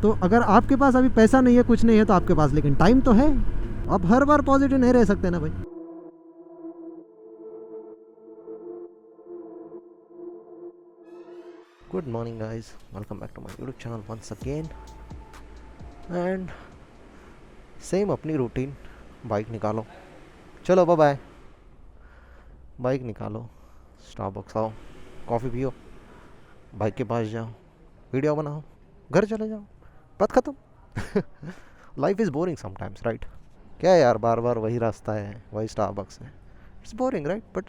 तो अगर आपके पास अभी पैसा नहीं है, कुछ नहीं है, तो आपके पास लेकिन टाइम तो है। आप हर बार पॉजिटिव नहीं रह सकते ना भाई। Good morning guys, welcome back to my YouTube channel once again and same अपनी रूटीन। बाइक निकालो, चलो बाय बाय। बाइक निकालो, स्टारबक्स आओ, कॉफ़ी पियो, बाइक के पास जाओ, वीडियो बनाओ, घर चले जाओ, बात ख़त्म। Life is boring sometimes, right? क्या यार, बार बार वही रास्ता है, वही स्टारबक्स है। It's boring, right? But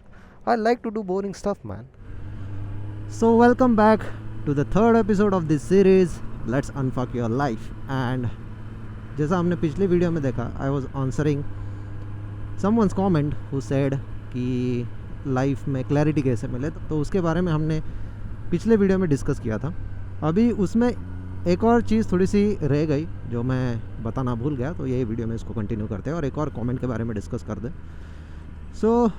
I like to do boring stuff, man. So welcome back to the third episode of this series, Let's Unfuck Your Life. And जैसा हमने पिछले वीडियो में देखा, I was answering someone's comment who said कि life में clarity कैसे मिले, तो उसके बारे में हमने पिछले वीडियो में डिस्कस किया था। अभी उसमें एक और चीज़ थोड़ी सी रह गई जो मैं बताना भूल गया, तो यही वीडियो में इसको कंटिन्यू करते हैं और एक और कमेंट के बारे में डिस्कस कर दे। So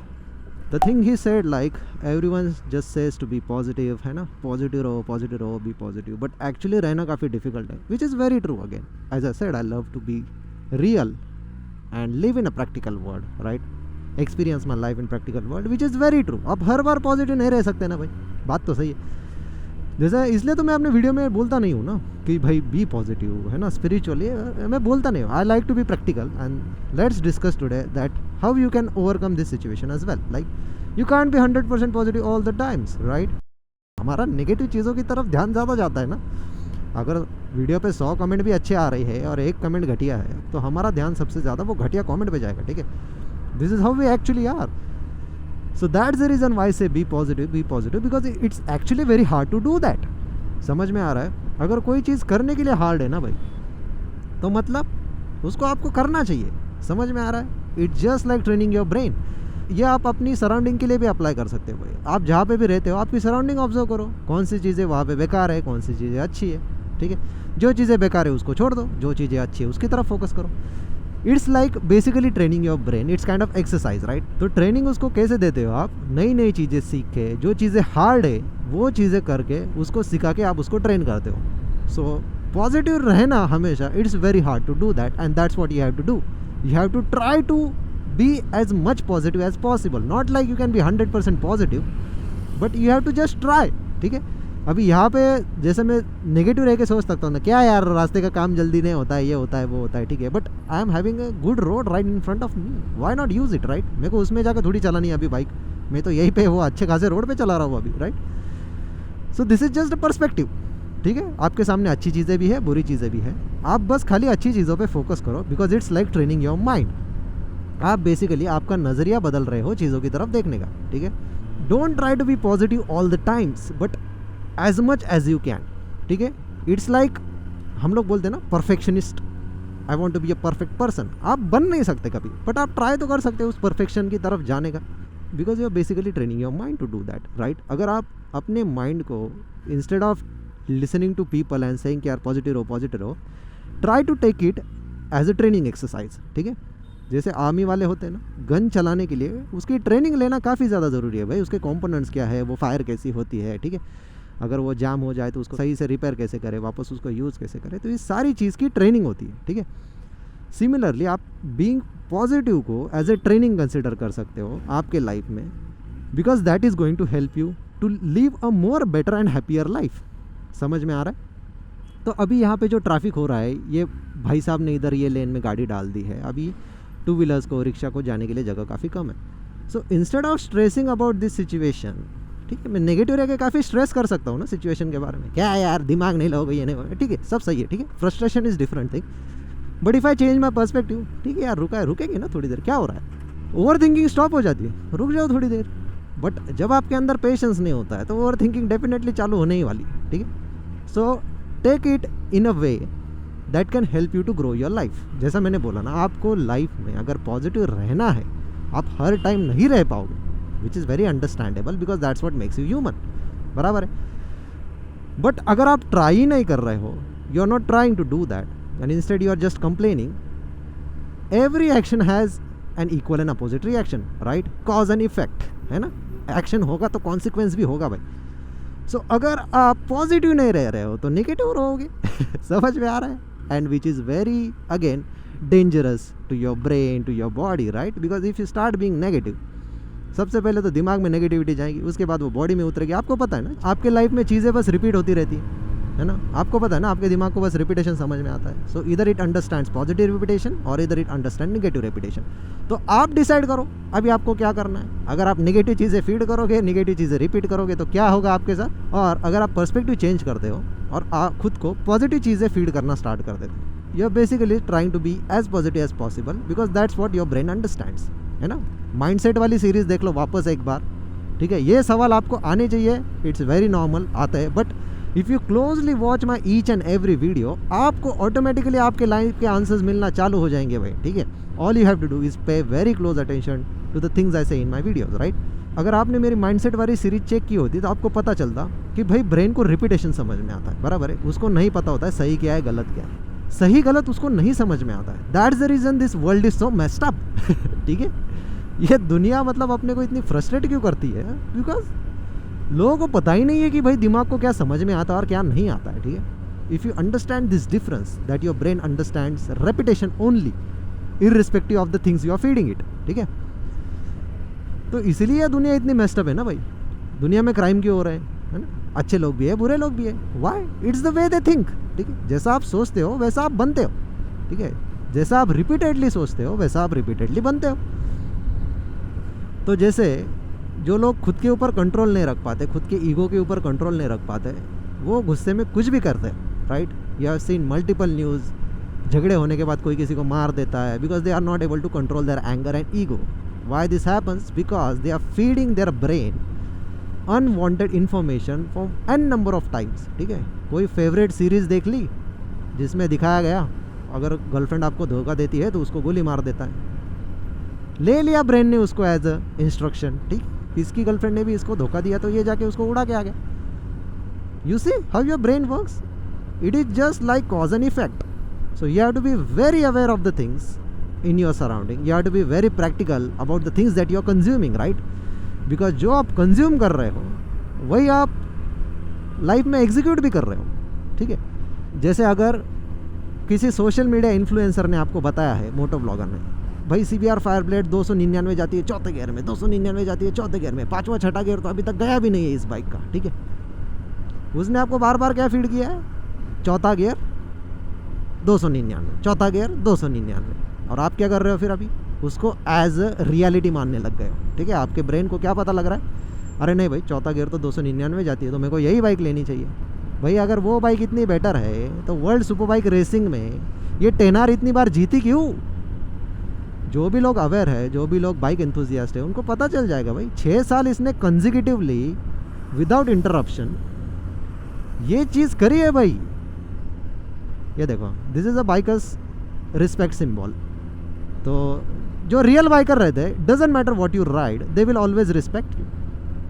the thing he said, like everyone just says to be positive, है ना, पॉजिटिव रहो, बी पॉजिटिव, बट एक्चुअली रहना काफ़ी डिफिकल्ट है, which is very true. Again as I said, I love to be real and live in a practical world, right? Experience my life in practical world, which is very true. आप हर बार positive नहीं रह सकते ना भाई, बात तो सही है। जैसे इसलिए तो मैं अपने वीडियो में बोलता नहीं हूँ ना कि भाई बी पॉजिटिव, है ना, स्पिरिचुअली मैं बोलता नहीं हूँ। I like to be practical and let's discuss today that how you can overcome this situation as well. Like you can't be 100% positive all the times, right? हमारा नेगेटिव चीज़ों की तरफ ध्यान ज़्यादा जाता है ना। अगर वीडियो पे 100 कमेंट भी अच्छे आ रही है और एक कमेंट घटिया है, तो हमारा ध्यान सबसे ज़्यादा वो घटिया कमेंट पे जाएगा, ठीक है? This is how we actually are. So that's the reason why I say be positive because it's actually very hard to do that. समझ में आ रहा है? अगर कोई चीज़ करने के लिए हार्ड है ना भाई, तो मतलब उसको आपको करना चाहिए। समझ में आ रहा है? It's just like training your brain. ये आप अपनी सराउंडिंग के लिए भी अप्लाई कर सकते हो भाई। आप जहाँ पे भी रहते हो, आपकी सराउंडिंग ऑब्जर्व करो, कौन सी चीज़ें वहाँ पे बेकार है, कौन सी चीज़ें अच्छी है, ठीक है? जो चीज़ें बेकार है उसको छोड़ दो, जो चीज़ें अच्छी है उसकी तरफ फोकस करो। It's like basically training your brain, it's kind of exercise, right? तो ट्रेनिंग उसको कैसे देते हो आप? नई नई चीज़ें सीख के, जो चीज़ें हार्ड है वो चीज़ें करके उसको सिखा के आप उसको ट्रेन करते हो। सो पॉजिटिव रहना हमेशा, it's very hard to do that and that's what you have to do. You have to try to be as much positive as possible. Not like you can be 100% positive, but you have to just try, ठीक है? अभी यहाँ पे जैसे मैं negative रह के सोच सकता हूँ ना, क्या यार रास्ते का काम जल्दी नहीं होता है, ये होता है वो होता है, ठीक है, but I am having a good road right in front of me, why not use it, right? मेरे को उसमें जाकर थोड़ी चलानी है अभी बाइक, मैं तो यहीं पे वो अच्छे खासे रोड पे चला रहा हूँ अभी, right? So this is just a perspective, ठीक है? आपके सामने अच्छी चीज़ें भी है, बुरी चीज़ें भी है, आप बस खाली अच्छी चीज़ों पर फोकस करो, because it's like training your mind. आप बेसिकली आपका नज़रिया बदल रहे हो चीज़ों की तरफ देखने का, ठीक है? Don't try to be positive all the times, but as much as you can, ठीक है? इट्स लाइक हम लोग बोलते हैं ना, perfectionist. I want to be a perfect person. आप बन नहीं सकते कभी, बट आप ट्राई तो कर सकते हो उस परफेक्शन की तरफ जाने का, because you are basically training your mind to do that, right? अगर आप अपने माइंड को instead of listening to people and saying कि यार पॉजिटिव रहो, try to take it as a training exercise, ठीक है? जैसे आर्मी वाले होते हैं ना, गन चलाने के लिए उसकी ट्रेनिंग लेना काफ़ी ज़्यादा ज़रूरी है भाई। उसके कंपोनेंट्स क्या है, वो फायर कैसी होती है, ठीक है? अगर वो जाम हो जाए तो उसको सही से रिपेयर कैसे करें, वापस उसको यूज़ कैसे करें, तो ये सारी चीज़ की ट्रेनिंग होती है, ठीक है? सिमिलरली आप बीइंग पॉजिटिव को एज ए ट्रेनिंग कंसिडर कर सकते हो आपके लाइफ में, because that is going to help you to live a more better and happier life. समझ में आ रहा है? तो अभी यहाँ पे जो ट्रैफिक हो रहा है, ये भाई साहब ने इधर ये लेन में गाड़ी डाल दी है, अभी टू व्हीलर्स को, रिक्शा को जाने के लिए जगह काफ़ी कम है। So instead of stressing about this situation, ठीक है, मैं नेगेटिव रह के काफ़ी स्ट्रेस कर सकता हूँ ना सिचुएशन के बारे में, क्या है यार दिमाग नहीं लगोगे, ये नहीं होगा, ठीक है, सब सही है, ठीक है, frustration is different thing, but if I change my perspective, ठीक है यार, रुकेंगे ना थोड़ी देर, क्या हो रहा है? ओवर थिंकिंग स्टॉप हो जाती है, रुक जाओ थोड़ी देर। बट जब आपके अंदर पेशेंस नहीं होता है तो ओवर थिंकिंग डेफिनेटली चालू होने ही वाली है, ठीक है? So take it in a way that can help you to grow your life. जैसा मैंने बोला ना, आपको लाइफ में अगर पॉजिटिव रहना है, आप हर टाइम नहीं रह पाओगे, विच is very understandable because that's what makes you human, बराबर है? बट अगर आप ट्राई ही नहीं कर रहे हो, you are not trying to do that and instead you are just complaining, every action has an equal and opposite reaction, right? Cause and effect, है ना? एक्शन होगा तो कॉन्सिक्वेंस भी होगा भाई। सो अगर आप पॉजिटिव नहीं रह रहे हो तो नेगेटिव रहोगे। समझ में आ रहा है? And which is very again dangerous to your brain, to your body, right? Because if you start being negative, सबसे पहले तो दिमाग में नेगेटिविटी जाएगी, उसके बाद वो बॉडी में उतरेगी। आपको पता है ना, आपके लाइफ में चीज़ें बस रिपीट होती रहती है ना? आपको पता है ना, आपके दिमाग को बस रिपीटेशन समझ में आता है। सो इधर इट अंडरस्टैंड्स पॉजिटिव रिपीटेशन और इधर इट अंडरस्टैंड नेगेटिव रिपीटेशन। तो आप डिसाइड करो अभी आपको क्या करना है। अगर आप नेगेटिव चीज़ें फीड करोगे, नेगेटिव चीज़ें रिपीट करोगे तो क्या होगा आपके साथ? और अगर आप पर्सपेक्टिव चेंज करते हो और आप खुद को पॉजिटिव चीज़ें फीड करना स्टार्ट कर देते हो, you are basically trying to be as positive as possible, because that's what your brain understands, है ना? माइंडसेट वाली सीरीज़ देख लो वापस एक बार, ठीक है? ये सवाल आपको आने चाहिए, इट्स वेरी नॉर्मल, आता है। But if you closely watch my each and every video, आपको ऑटोमेटिकली आपके लाइफ के आंसर्स मिलना चालू हो जाएंगे भाई, ठीक है? All you have to do is pay very close attention to the things I say in my videos, right? अगर आपने मेरी माइंडसेट वाली सीरीज चेक की होती तो आपको पता चलता कि भाई ब्रेन को रिपीटेशन समझ में आता है, बराबर है? उसको नहीं पता होता है सही क्या है गलत क्या है, सही गलत उसको नहीं समझ में आता है। That's the reason this world is so messed up. ठीक है? ये दुनिया मतलब अपने को इतनी फ्रस्ट्रेट क्यों करती है? बिकॉज लोगों को पता ही नहीं है कि भाई दिमाग को क्या समझ में आता है और क्या नहीं आता है, ठीक है? If you understand this difference that your brain understands repetition only irrespective of the things you are feeding it, ठीक है? तो इसीलिए दुनिया इतनी मेस्ड अप है ना भाई। दुनिया में क्राइम क्यों हो रहे हैं, है ना? अच्छे लोग भी है, बुरे लोग भी है। Why? It's the way they think, ठीक है? जैसा आप सोचते हो वैसा आप बनते हो, ठीक है? जैसा आप रिपीटेडली सोचते हो वैसा आप रिपीटेडली बनते हो। तो जैसे जो लोग खुद के ऊपर कंट्रोल नहीं रख पाते, खुद के ईगो के ऊपर कंट्रोल नहीं रख पाते, वो गुस्से में कुछ भी करते हैं, right? You have seen multiple news, झगड़े होने के बाद कोई किसी को मार देता है because they are not able to control their anger and ego. Why this happens? Because they are feeding their brain unwanted information from an number of times, ठीक है? कोई फेवरेट सीरीज़ देख ली जिसमें दिखाया गया अगर गर्लफ्रेंड आपको धोखा देती है तो उसको गोली मार देता है, ले लिया ब्रेन ने उसको एज अ इंस्ट्रक्शन, ठीक? इसकी गर्लफ्रेंड ने भी इसको धोखा दिया तो ये जाके उसको उड़ा के आ गया। You see how your brain works? It is just like cause and effect. So you have to be very aware of the things in your surrounding, you have to be very practical about the things that you are consuming, right? Because जो आप consume कर रहे हो वही आप life में execute भी कर रहे हो, ठीक है? जैसे अगर किसी सोशल मीडिया इन्फ्लुएंसर ने आपको बताया है, मोटो ब्लॉगर ने, भाई CBR फायर ब्लेड 299 जाती है चौथे गियर में, 299 जाती है चौथे गियर में, पाँचवा छठा गियर तो अभी तक गया भी नहीं है इस बाइक का, ठीक है? उसने आपको बार बार क्या फीड किया है? चौथा गियर 299, चौथा गियर 299, और आप क्या कर रहे हो फिर? अभी उसको एज अ रियलिटी मानने लग गए हो, ठीक है? आपके ब्रेन को क्या पता लग रहा है? अरे नहीं भाई, चौथा गियर तो 299 जाती है तो मेरे को यही बाइक लेनी चाहिए। भाई अगर वो बाइक इतनी बेटर है तो वर्ल्ड सुपर बाइक रेसिंग में ये 10R इतनी बार जीती क्यों? जो भी लोग अवेयर है, जो भी लोग बाइक एंथुसियास्ट है, उनको पता चल जाएगा भाई 6 साल इसने कंसेक्यूटिवली विदाउट इंटरप्शन ये चीज़ करी है भाई। ये देखो, this is a bikers respect symbol. तो जो रियल बाइकर रहते हैं, doesn't matter what you ride, they will always respect you,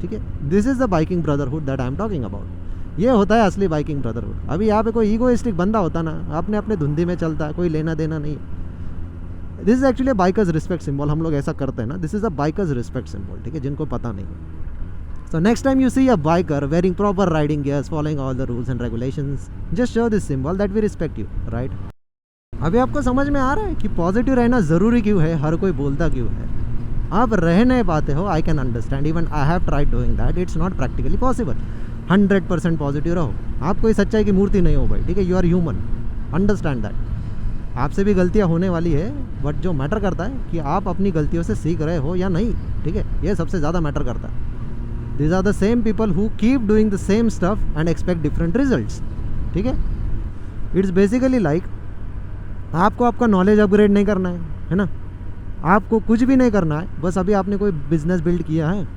ठीक है? This is the biking brotherhood that I am talking about. ये होता है असली बाइकिंग ब्रदरहुड। अभी यहाँ पे कोई ईगोइस्टिक बंदा होता ना, अपने अपने धुंधी में चलता है, कोई लेना देना नहीं। This is actually bikers respect symbol. हम लोग ऐसा करते हैं ना, this is a bikers respect symbol, ठीक है? जिनको पता नहीं। So next time you see a biker wearing proper riding gears, following all the rules and regulations, just show this symbol that we respect you, right? अभी आपको समझ में आ रहा है कि पॉजिटिव रहना ज़रूरी क्यों है, हर कोई बोलता क्यों है? आप रह नहीं पाते हो, I can understand, even I have tried doing that, it's not practically possible. 100% positive रहो। आप कोई सच्चाई की मूर्ति नहीं हो भाई, ठीक है? You are human, understand that. आपसे भी गलतियां होने वाली है, बट जो मैटर करता है कि आप अपनी गलतियों से सीख रहे हो या नहीं, ठीक है? ये सबसे ज़्यादा मैटर करता है। These are the same people who keep doing the same stuff and expect different results, ठीक है? इट्स बेसिकली लाइक आपको आपका नॉलेज अपग्रेड नहीं करना है ना? आपको कुछ भी नहीं करना है, बस अभी आपने कोई बिजनेस बिल्ड किया है,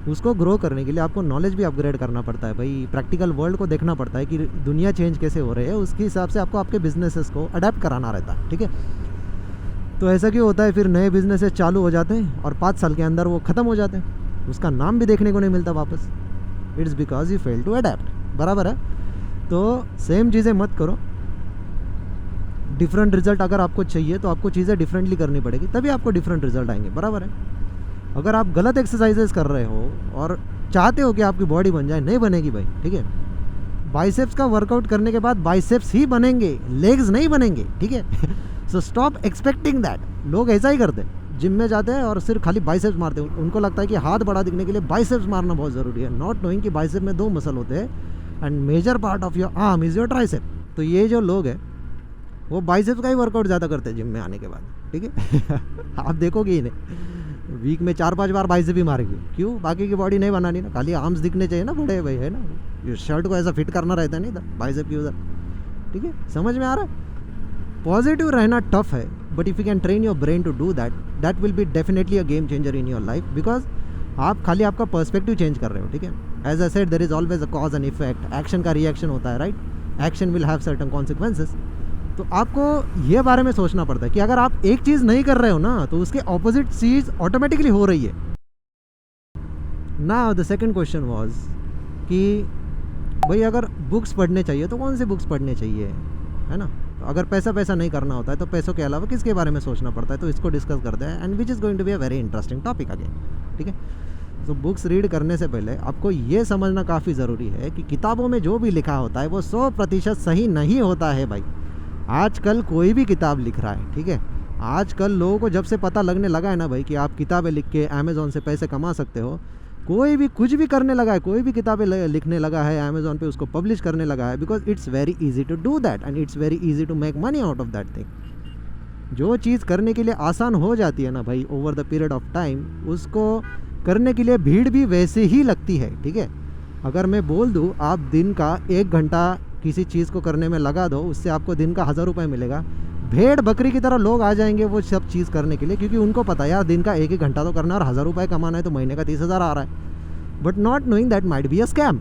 उसको ग्रो करने के लिए आपको नॉलेज भी अपग्रेड करना पड़ता है भाई। प्रैक्टिकल वर्ल्ड को देखना पड़ता है कि दुनिया चेंज कैसे हो रही है, उसके हिसाब से आपको आपके बिजनेसेस को अडेप्ट कराना रहता है, ठीक है? तो ऐसा क्यों होता है? फिर नए बिजनेसेस चालू हो जाते हैं और 5 साल के अंदर वो ख़त्म हो जाते हैं, उसका नाम भी देखने को नहीं मिलता वापस। It's because you fail to adapt, बराबर है? तो सेम चीज़ें मत करो। डिफरेंट रिजल्ट अगर आपको चाहिए तो आपको चीज़ें डिफरेंटली करनी पड़ेगी, तभी आपको डिफरेंट रिजल्ट आएंगे, बराबर है? अगर आप गलत एक्सरसाइजेस कर रहे हो और चाहते हो कि आपकी बॉडी बन जाए, नहीं बनेगी भाई, ठीक है। बाइसेप्स का वर्कआउट करने के बाद बाइसेप्स ही बनेंगे, लेग्स नहीं बनेंगे, ठीक है। So stop expecting that. लोग ऐसा ही करते हैं, जिम में जाते हैं और सिर्फ खाली बाइसेप्स मारते हैं। उनको लगता है कि हाथ बड़ा दिखने के लिए बाइसेप्स मारना बहुत ज़रूरी है, नॉट नोइंग कि बाइसेप में 2 मसल होते हैं and major part of your arm is your tricep. तो ये जो लोग हैं वो बाइसेप्स का ही वर्कआउट ज़्यादा करते हैं जिम में आने के बाद, ठीक है। आप देखोगे इन्हें वीक में 4-5 बार बाइसेप ही मारेंगे, क्यों? बाकी की बॉडी नहीं बनानी ना, खाली आर्म्स दिखने चाहिए ना बड़े भाई, है ना। ये शर्ट को ऐसा फिट करना रहता नहीं था बाइसेप की उधर, ठीक है। समझ में आ रहा है? पॉजिटिव रहना टफ है, but if you can train your brain to do that, that will be definitely a game changer in your life, because आप खाली आपका पर्सपेक्टिव चेंज कर रहे हो, ठीक है। As I said, there is always a cause and effect. Action का reaction होता है, right. Action will have certain consequences. तो आपको ये बारे में सोचना पड़ता है कि अगर आप एक चीज़ नहीं कर रहे हो ना, तो उसके ऑपोजिट चीज़ ऑटोमेटिकली हो रही है। Now the second question was कि भाई अगर बुक्स पढ़ने चाहिए तो कौन सी बुक्स पढ़ने चाहिए, है ना। अगर पैसा नहीं करना होता है तो पैसों के अलावा किसके बारे में सोचना पड़ता है, तो इसको डिस्कस करते हैं, and which is going to be a very interesting topic again, ठीक है। तो बुक्स रीड करने से पहले आपको ये समझना काफ़ी ज़रूरी है कि किताबों में जो भी लिखा होता है वो 100% सही नहीं होता है भाई। आजकल कोई भी किताब लिख रहा है, ठीक है। आजकल लोगों को जब से पता लगने लगा है ना भाई कि आप किताबें लिख के अमेज़ॉन से पैसे कमा सकते हो, कोई भी कुछ भी करने लगा है, कोई भी किताबें लिखने लगा है अमेज़ॉन पे, उसको पब्लिश करने लगा है, because it's very easy to do that and it's very easy to make money out of that thing. जो चीज़ करने के लिए आसान हो जाती है ना भाई over the period of time, उसको करने के लिए भीड़ भी वैसे ही लगती है, ठीक है। अगर मैं बोल दूँ आप दिन का 1 घंटा किसी चीज़ को करने में लगा दो, उससे आपको दिन का 1000 रुपये मिलेगा, भेड़ बकरी की तरह लोग आ जाएंगे वो सब चीज़ करने के लिए, क्योंकि उनको पता है यार दिन का 1 घंटा तो करना और 1000 रुपये कमाना है, तो महीने का 30,000 आ रहा है। But not knowing that might be a scam,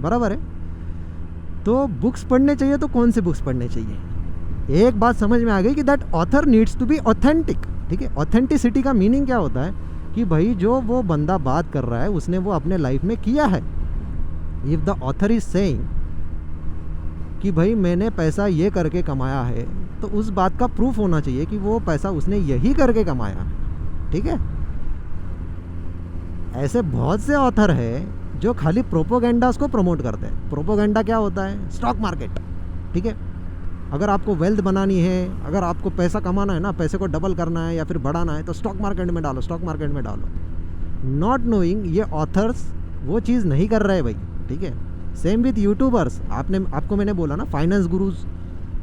बराबर है। तो बुक्स पढ़ने चाहिए तो कौन सी बुक्स पढ़ने चाहिए? एक बात समझ में आ गई कि that author needs to be authentic, ठीक है। ऑथेंटिसिटी का मीनिंग क्या होता है कि भाई जो वो बंदा बात कर रहा है उसने वो अपने लाइफ में किया है। If the author is saying कि भाई मैंने पैसा ये करके कमाया है, तो उस बात का प्रूफ होना चाहिए कि वो पैसा उसने यही करके कमाया है, ठीक है। ऐसे बहुत से ऑथर हैं जो खाली प्रोपोगेंडास को प्रमोट करते हैं। प्रोपोगेंडा क्या होता है? स्टॉक मार्केट, ठीक है। अगर आपको वेल्थ बनानी है, अगर आपको पैसा कमाना है ना, पैसे को डबल करना है या फिर बढ़ाना है, तो स्टॉक मार्केट में डालो, स्टॉक मार्केट में डालो। नॉट नोइंग ये ऑथर्स वो चीज़ नहीं कर रहे भाई, ठीक है। Same with YouTubers. आपको मैंने बोला ना, फाइनेंस गुरुज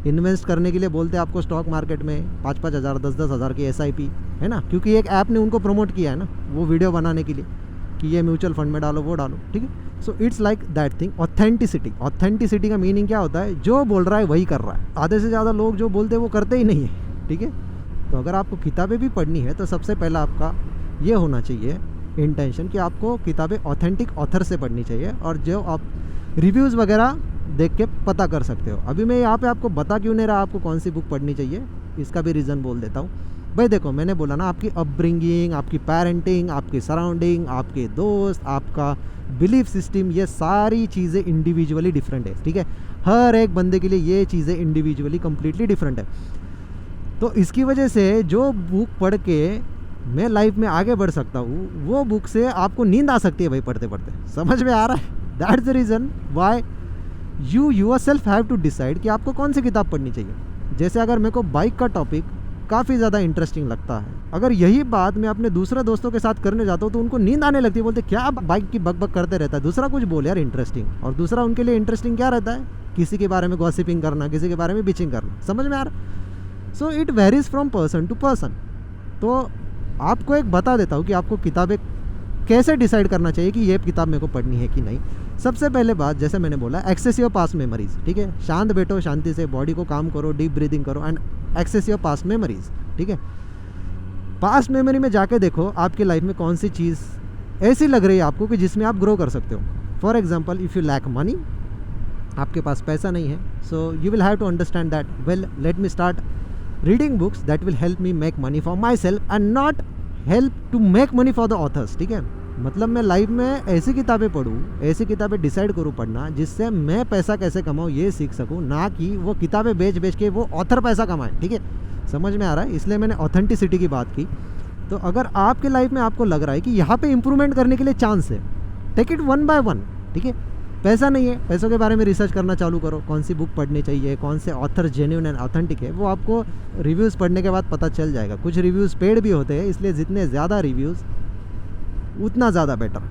इन्वेस्ट करने के लिए बोलते हैं आपको स्टॉक मार्केट में 5-5 हज़ार 10-10 हज़ार की SIP, है ना, क्योंकि एक ऐप ने उनको प्रमोट किया है ना वो वीडियो बनाने के लिए कि ये म्यूचुअल फंड में डालो, वो डालो, ठीक है। So it's like that thing, authenticity. Authenticity का मीनिंग क्या होता है? जो बोल रहा है वही कर रहा है। आधे से ज़्यादा लोग जो बोलते हैं वो करते ही नहीं है, ठीक है। तो अगर आपको किताबें भी पढ़नी है तो सबसे पहला आपका ये होना चाहिए इंटेंशन कि आपको किताबें ऑथेंटिक ऑथर से पढ़नी चाहिए, और जो आप रिव्यूज़ वगैरह देख के पता कर सकते हो। अभी मैं यहाँ पे आपको बता क्यों नहीं रहा आपको कौन सी बुक पढ़नी चाहिए, इसका भी रीज़न बोल देता हूँ भाई। देखो मैंने बोला ना, आपकी अपब्रिंगिंग, आपकी पेरेंटिंग, आपकी सराउंडिंग, आपके दोस्त, आपका बिलीफ सिस्टम, ये सारी चीज़ें इंडिविजुअली डिफरेंट है, ठीक है। हर एक बंदे के लिए ये चीज़ें इंडिविजुअली कम्प्लीटली डिफरेंट है। तो इसकी वजह से जो बुक पढ़ के मैं लाइफ में आगे बढ़ सकता हूँ, वो बुक से आपको नींद आ सकती है भाई पढ़ते पढ़ते। समझ में आ रहा है? That's the reason why you yourself have to decide कि आपको कौन सी किताब पढ़नी चाहिए। जैसे अगर मेरे को बाइक का टॉपिक काफ़ी ज़्यादा इंटरेस्टिंग लगता है, अगर यही बात मैं अपने दूसरे दोस्तों के साथ करने जाता हूँ तो उनको नींद आने लगती है, बोलते क्या बाइक की बकबक करते रहता है, दूसरा कुछ बोल यार इंटरेस्टिंग। और दूसरा उनके लिए इंटरेस्टिंग क्या रहता है? किसी के बारे में गॉसिपिंग करना, किसी के बारे में बिचिंग करना। समझ में आ रहा? So it varies from person to person. तो आपको एक बता देता हूँ कि आपको किताबें कैसे डिसाइड करना चाहिए कि ये किताब मेरे को पढ़नी है कि नहीं। सबसे पहले बात, जैसे मैंने बोला, एक्सेस योर पास्ट मेमोरीज, ठीक है। शांत बैठो, शांति से बॉडी को काम करो, डीप ब्रीदिंग करो and access your past memories, ठीक है। पास्ट मेमोरी में जाके देखो आपकी लाइफ में कौन सी चीज़ ऐसी लग रही है आपको कि जिसमें आप ग्रो कर सकते हो। For example, if you lack money, आपके पास पैसा नहीं है, so you will have to understand that well let me start reading books that will help me make money for myself and not help to make money for the authors, ठीक है। मतलब मैं life में ऐसी किताबें पढूं, ऐसी किताबें decide करूं पढ़ना जिससे मैं पैसा कैसे कमाऊं ये सीख सकूं, ना कि वो किताबें बेच बेच के वो ऑथर पैसा कमाएं, ठीक है। समझ में आ रहा है? इसलिए मैंने ऑथेंटिसिटी की बात की। तो अगर आपके लाइफ में आपको लग रहा है कि यहाँ पे इम्प्रूवमेंट करने के लिए चांस है, take it one by one, ठीक है। पैसा नहीं है, पैसों के बारे में रिसर्च करना चालू करो, कौन सी बुक पढ़नी चाहिए, कौन से ऑथर जेन्युइन एंड ऑथेंटिक है, वो आपको रिव्यूज़ पढ़ने के बाद पता चल जाएगा। कुछ रिव्यूज़ पेड भी होते हैं, इसलिए जितने ज़्यादा रिव्यूज़ उतना ज़्यादा बेटर,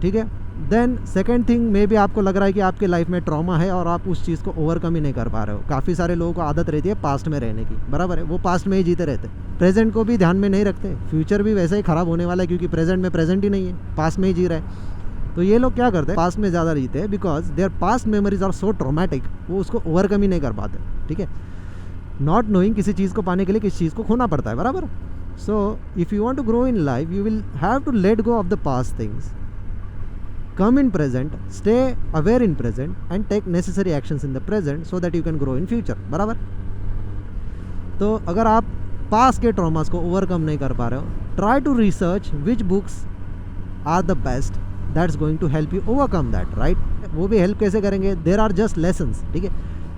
ठीक है। देन सेकेंड थिंग, मे भी आपको लग रहा है कि आपके लाइफ में ट्रॉमा है और आप उस चीज़ को ओवरकम ही नहीं कर पा रहे हो। काफ़ी सारे लोगों को आदत रहती है पास्ट में रहने की, बराबर है, वो पास्ट में ही जीते रहते, प्रेजेंट को भी ध्यान में नहीं रखते, फ्यूचर भी वैसे ही ख़राब होने वाला है क्योंकि प्रेजेंट में प्रेजेंट ही नहीं है, पास्ट में ही जी रहे हैं। तो ये लोग क्या करते हैं, पास्ट में ज़्यादा जीते हैं because their past memories are so traumatic, वो उसको ओवरकम ही नहीं कर पाते, ठीक है। नॉट नोइंग, किसी चीज़ को पाने के लिए किसी चीज़ को खोना पड़ता है, बराबर। So if you want to grow in life you will have to let go of the past things, come in present, stay aware in present and take necessary actions in the present so that you can grow in future, बराबर। तो अगर आप पास के traumas को overcome नहीं कर पा रहे हो, try to research which books are the best that's going to help you overcome that, right. वो भी हेल्प कैसे करेंगे, देर आर जस्ट लेसन्स, ठीक है।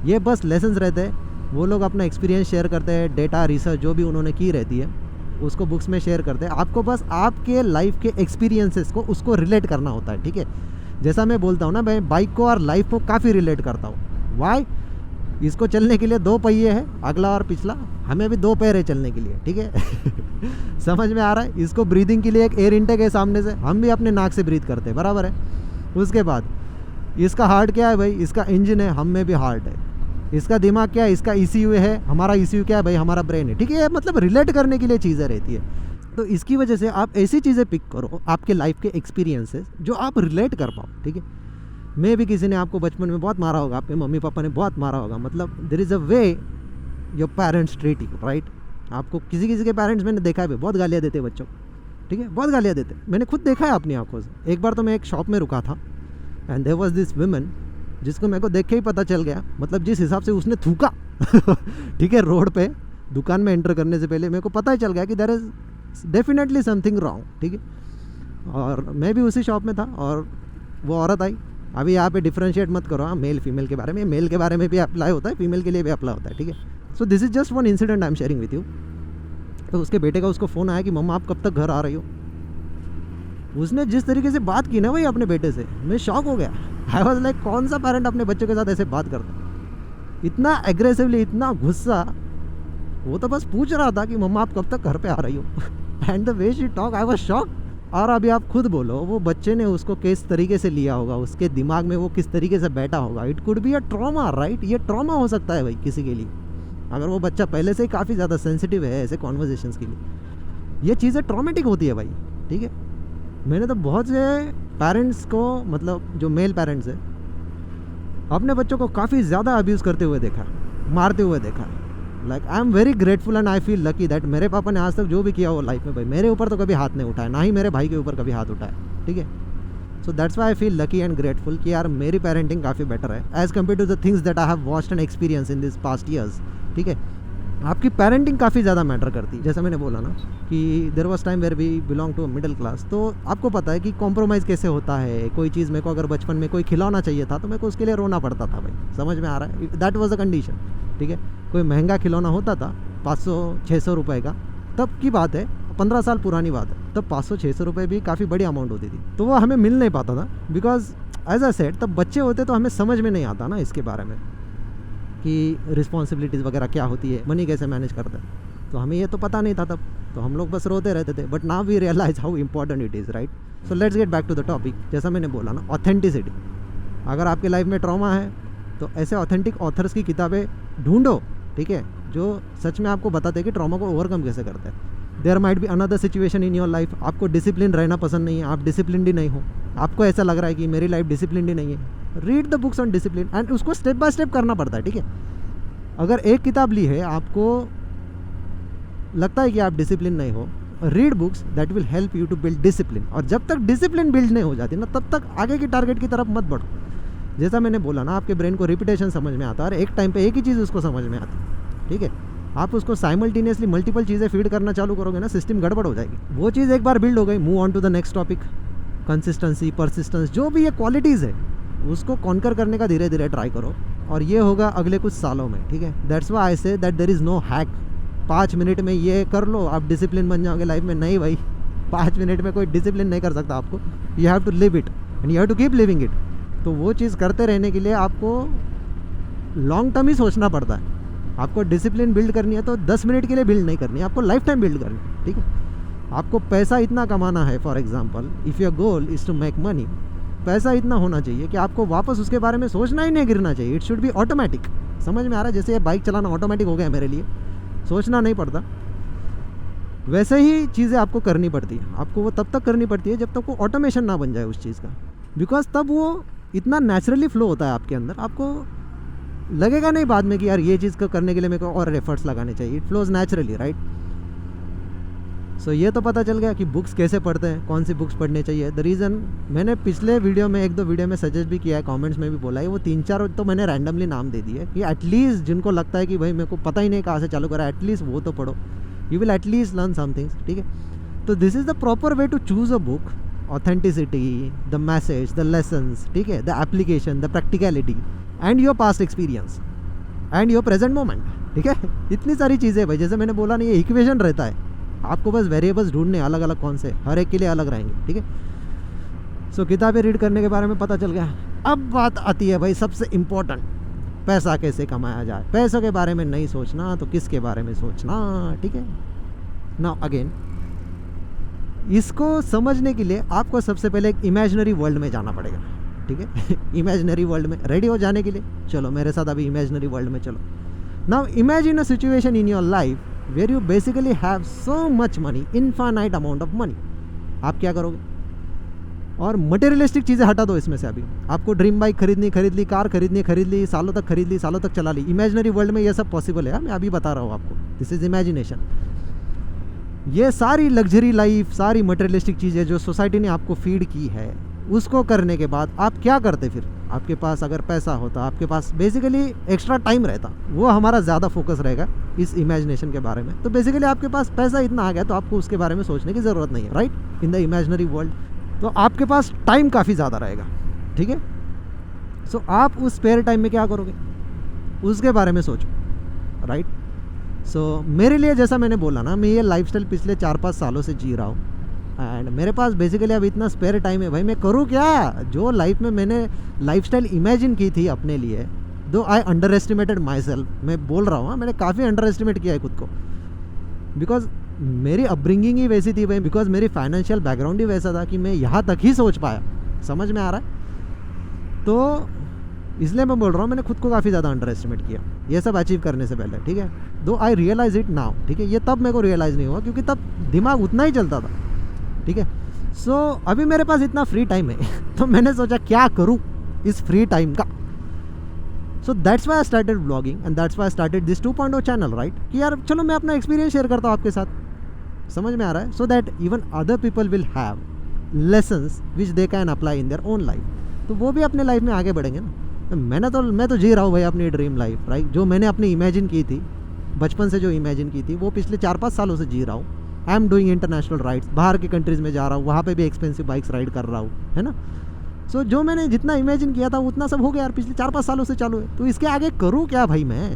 ये बस लेसन्स रहते हैं, वो लोग अपना एक्सपीरियंस शेयर करते हैं, डेटा रिसर्च जो भी उन्होंने की रहती है उसको बुक्स में शेयर करते हैं। आपको बस आपके लाइफ के एक्सपीरियंसेस को उसको रिलेट करना होता है, ठीक है। जैसा मैं बोलता हूँ ना, मैं बाइक को और लाइफ को काफ़ी रिलेट करता हूँ। वाई, इसको चलने के लिए 2 पहिए हैं, अगला और पिछला, हमें भी 2 पैर है चलने के लिए, ठीक है। समझ में आ रहा है। इसको ब्रीदिंग के लिए एक एयर इनटेक है सामने से, हम भी अपने नाक से ब्रीथ करते हैं, बराबर है। उसके बाद इसका हार्ट क्या है भाई, इसका इंजन है, हम में भी हार्ट है। इसका दिमाग क्या है, इसका ECU है, हमारा ECU क्या है भाई, हमारा ब्रेन है, ठीक है। मतलब रिलेट करने के लिए चीज़ें रहती है। तो इसकी वजह से आप ऐसी चीज़ें पिक करो आपके लाइफ के एक्सपीरियंसेस जो आप रिलेट कर पाओ, ठीक है। मे भी किसी ने आपको बचपन में बहुत मारा होगा, आपके मम्मी पापा ने बहुत मारा होगा, मतलब there is a way your parents treat you, right. आपको किसी किसी के पेरेंट्स मैंने देखा है बहुत गालियाँ देते बच्चों को, ठीक है, बहुत गालियाँ देते, मैंने खुद देखा है अपनी आंखों से। एक बार तो मैं एक शॉप में रुका था and there was this woman जिसको मेरे को देख के ही पता चल गया, मतलब जिस हिसाब से उसने थूका ठीक है, रोड पे दुकान में एंटर करने से पहले मेरे को पता ही चल गया कि there is definitely something wrong, ठीक है। और मैं भी उसी शॉप में था और वो औरत आई। अभी यहाँ पे डिफ्रेंशिएट मत करो, हाँ, मेल फीमेल के बारे में, मेल के बारे में भी अप्लाई होता है, फीमेल के लिए भी अप्लाई होता है, ठीक है। So this is just one incident I am sharing with you. तो उसके बेटे का उसको फ़ोन आया कि मम्मा आप कब तक घर आ रही हो। उसने जिस तरीके से बात की ना भाई अपने बेटे से, मैं शॉक हो गया। आई वॉज लाइक, कौन सा पेरेंट अपने बच्चों के साथ ऐसे बात करता है, इतना एग्रेसिवली, इतना गुस्सा। वो तो बस पूछ रहा था कि मम्मा आप कब तक घर पे आ रही हो and the way she talk, I was shock. और अभी आप खुद बोलो, वो बच्चे ने उसको किस तरीके से लिया होगा, उसके दिमाग में वो किस तरीके से बैठा होगा। It could be a trauma, right. ये ट्रॉमा हो सकता है भाई किसी के लिए, अगर वो बच्चा पहले से ही काफ़ी ज़्यादा सेंसिटिव है ऐसे कॉन्वर्जेशंस के लिए। ये चीज़ें ट्रॉमेटिक होती है भाई, ठीक है। मैंने तो बहुत से पेरेंट्स को, मतलब जो मेल पेरेंट्स हैं, अपने बच्चों को काफ़ी ज़्यादा अब्यूज़ करते हुए देखा, मारते हुए देखा। Like I am very grateful and I feel lucky that मेरे पापा ने आज तक जो भी किया वो लाइफ में भाई मेरे ऊपर तो कभी हाथ नहीं उठाया, ना ही मेरे भाई के ऊपर कभी हाथ उठाया, ठीक है। So that's why I feel lucky and grateful कि यार मेरी पेरेंटिंग काफ़ी बेटर है as compared to the things that I have watched and experience in this past years, ठीक है। आपकी पेरेंटिंग काफ़ी ज़्यादा मैटर करती है। जैसा मैंने बोला ना कि there was time where we belong to middle class, तो आपको पता है कि कॉम्प्रोमाइज़ कैसे होता है। कोई चीज़ मेरे को अगर बचपन में कोई खिलौना चाहिए था तो मेरे को उसके लिए रोना पड़ता था भाई, समझ में आ रहा है। दैट वाज द कंडीशन, ठीक है। कोई महंगा खिलौना होता था 500-600 रुपये का, तब की बात है, 15 साल पुरानी बात है, तब 500-600 रुपये भी काफ़ी बड़ी अमाउंट होती थी, तो वो हमें मिल नहीं पाता था बिकॉज एज अ सेट तब बच्चे होते तो हमें समझ में नहीं आता ना इसके बारे में कि रिस्पॉन्सिबिलिटीज़ वगैरह क्या होती है, मनी कैसे मैनेज करते हैं, तो हमें ये तो पता नहीं था तब, तो हम लोग बस रोते रहते थे। But now we realize how important it is, right. So let's get back to the topic. जैसा मैंने बोला ना, ऑथेंटिसिटी। अगर आपके लाइफ में ट्रॉमा है तो ऐसे ऑथेंटिक ऑथर्स की किताबें ढूंढो, ठीक है, जो सच में आपको बताते हैं कि ट्रॉमा को ओवरकम कैसे करते हैं। There might be another situation in your life, आपको डिसिप्लिन रहना पसंद नहीं है, आप डिसिप्लिन ही नहीं हो, आपको ऐसा लग रहा है कि मेरी लाइफ डिसिप्लिन ही नहीं है, read the books on discipline and उसको स्टेप बाय स्टेप करना पड़ता है, ठीक है। अगर एक किताब ली है, आपको लगता है कि आप डिसिप्लिन नहीं हो, read books that will help you to build discipline. और जब तक डिसिप्लिन बिल्ड नहीं हो जाती ना, तब तक आगे की टारगेट की तरफ मत बढ़ो। जैसा मैंने बोला ना, आपके ब्रेन को रिपीटेशन समझ में आता है और एक टाइम पे एक ही चीज़ उसको समझ में आती है, ठीक है। आप उसको साइमल्टेनियसली मल्टीपल चीज़ें फीड करना चालू करोगे ना, सिस्टम गड़बड़ हो जाएगी। वो चीज़ एक बार बिल्ड हो गई, move on to the next topic. Consistency, persistence, जो भी ये क्वालिटीज़ है उसको कॉन्कर करने का धीरे धीरे ट्राई करो, और ये होगा अगले कुछ सालों में, ठीक है। That's why I say that there is no hack. 5 minute में ये कर लो आप डिसिप्लिन बन जाओगे लाइफ में, नहीं भाई, 5 मिनट में कोई डिसिप्लिन नहीं कर सकता आपको। You have to live it, and you have to keep living it. तो वो चीज़ करते रहने के लिए आपको लॉन्ग टर्म ही सोचना पड़ता है। आपको डिसिप्लिन बिल्ड करनी है तो 10 मिनट के लिए बिल्ड नहीं करनी है, आपको लाइफ टाइम बिल्ड करनी है, ठीक है। आपको पैसा इतना कमाना है, for example if your goal is to make money, पैसा इतना होना चाहिए कि आपको वापस उसके बारे में सोचना ही नहीं गिरना चाहिए। It should be automatic. समझ में आ रहा है? जैसे ये बाइक चलाना ऑटोमेटिक हो गया मेरे लिए, सोचना नहीं पड़ता, वैसे ही चीज़ें आपको करनी पड़ती है। आपको वो तब तक करनी पड़ती है जब तक वो ऑटोमेशन ना बन जाए उस चीज़ का, बिकॉज तब वो इतना नेचुरली फ्लो होता है आपके अंदर, आपको लगेगा नहीं बाद में कि यार ये चीज़ को करने के लिए मेरे को और एफर्ट्स लगाने चाहिए। It flows naturally, right. So ये तो पता चल गया कि बुक्स कैसे पढ़ते हैं, कौन सी बुक्स पढ़नी चाहिए। द रीज़न मैंने पिछले वीडियो में 1-2 वीडियो में सजेस्ट भी किया है, कमेंट्स में भी बोला है, वो 3-4 तो मैंने रैंडमली नाम दे दिए कि एटलीस्ट जिनको लगता है कि भाई मेरे को पता ही नहीं कहाँ से चालू करा, एटलीस्ट वो तो पढ़ो, you will at least learn somethings, ठीक है। तो this is the proper way to choose a book. Authenticity, the message, the lessons, ठीक है, the application, the practicality and your past experience and your present moment, ठीक है। इतनी सारी चीज़ें भाई, जैसे मैंने बोला नहीं, ये इक्वेशन रहता है, आपको बस वेरिएबल्स ढूंढने अलग अलग कौन से, हर एक के लिए अलग रहेंगे, ठीक है। सो किताबें रीड करने के बारे में पता चल गया। अब बात आती है भाई सबसे इम्पोर्टेंट, पैसा कैसे कमाया जाए। पैसों के बारे में नहीं सोचना तो किसके बारे में सोचना, ठीक है। नाउ अगेन, इसको समझने के लिए आपको सबसे पहले एक इमेजिनरी वर्ल्ड में जाना पड़ेगा, ठीक है। इमेजिनरी वर्ल्ड में रेडी हो जाने के लिए चलो मेरे साथ अभी इमेजिनरी वर्ल्ड में चलो। Now imagine a situation in your life where you basically have so much money, infinite amount of money. आप क्या करोगे? और मटेरियलिस्टिक चीज़ें हटा दो इसमें से। अभी आपको ड्रीम बाइक खरीद ली, कार खरीद ली, सालों तक चला ली। इमेजिनरी वर्ल्ड में ये सब पॉसिबल है, मैं अभी बता रहा हूँ आपको। This is imagination. ये सारी लग्जरी लाइफ, सारी मटेरियलिस्टिक चीज़ें जो सोसाइटी ने आपको फीड की है, उसको करने के बाद आप क्या करते फिर? आपके पास अगर पैसा होता, आपके पास बेसिकली एक्स्ट्रा टाइम रहता, वो हमारा ज़्यादा फोकस रहेगा इस इमेजिनेशन के बारे में। तो बेसिकली आपके पास पैसा इतना आ गया तो आपको उसके बारे में सोचने की ज़रूरत नहीं है, right, in the imaginary world. तो आपके पास टाइम काफ़ी ज़्यादा रहेगा, ठीक है। सो आप उस स्पेयर टाइम में क्या करोगे, उसके बारे में सोचो, राइट। सो मेरे लिए जैसा मैंने बोला ना, मैं ये लाइफस्टाइल पिछले 4-5 सालों से जी रहा हूँ एंड मेरे पास बेसिकली अब इतना स्पेयर टाइम है भाई, मैं करूँ क्या? जो लाइफ में मैंने लाइफस्टाइल इमेजिन की थी अपने लिए, दो आई अंडर एस्टिमेटेड माई सेल्फ, मैं बोल रहा हूँ, मैंने काफ़ी अंडर एस्टिमेट किया है खुद को, बिकॉज मेरी अपब्रिंगिंग ही वैसी थी भाई, बिकॉज मेरी फाइनेंशियल बैकग्राउंड ही वैसा था कि मैं यहाँ तक ही सोच पाया। समझ में आ रहा है? तो इसलिए मैं बोल रहा हूँ, मैंने खुद को काफ़ी ज़्यादा अंडर एस्टिमेट किया ये सब अचीव करने से पहले, ठीक है। दो आई रियलाइज इट नाउ, ठीक है। ये तब मेरे को रियलाइज़ नहीं हुआ क्योंकि तब दिमाग उतना ही चलता था, ठीक है। सो अभी मेरे पास इतना फ्री टाइम है तो मैंने सोचा क्या करूँ इस फ्री टाइम का। सो that's why I started blogging and that's why I started this 2.0 channel, right. कि यार चलो मैं अपना एक्सपीरियंस शेयर करता हूँ आपके साथ, समझ में आ रहा है, सो that even other people will have lessons which they can apply in their own life, तो वो भी अपने लाइफ में आगे बढ़ेंगे ना। मैं तो जी रहा हूँ भाई अपनी ड्रीम लाइफ, राइट। जो मैंने अपनी इमेजिन की थी, बचपन से जो इमेजिन की थी, वो पिछले 4-5 सालों से जी रहा हूँ। I am doing international rides, बाहर के कंट्रीज़ में जा रहा हूँ, वहाँ पे भी एक्सपेंसिव बाइक्स राइड कर रहा हूँ, है ना। सो जो मैंने जितना इमेजिन किया था उतना सब हो गया यार, पिछले 4-5 सालों से चालू है, तो इसके आगे करूँ क्या भाई मैं?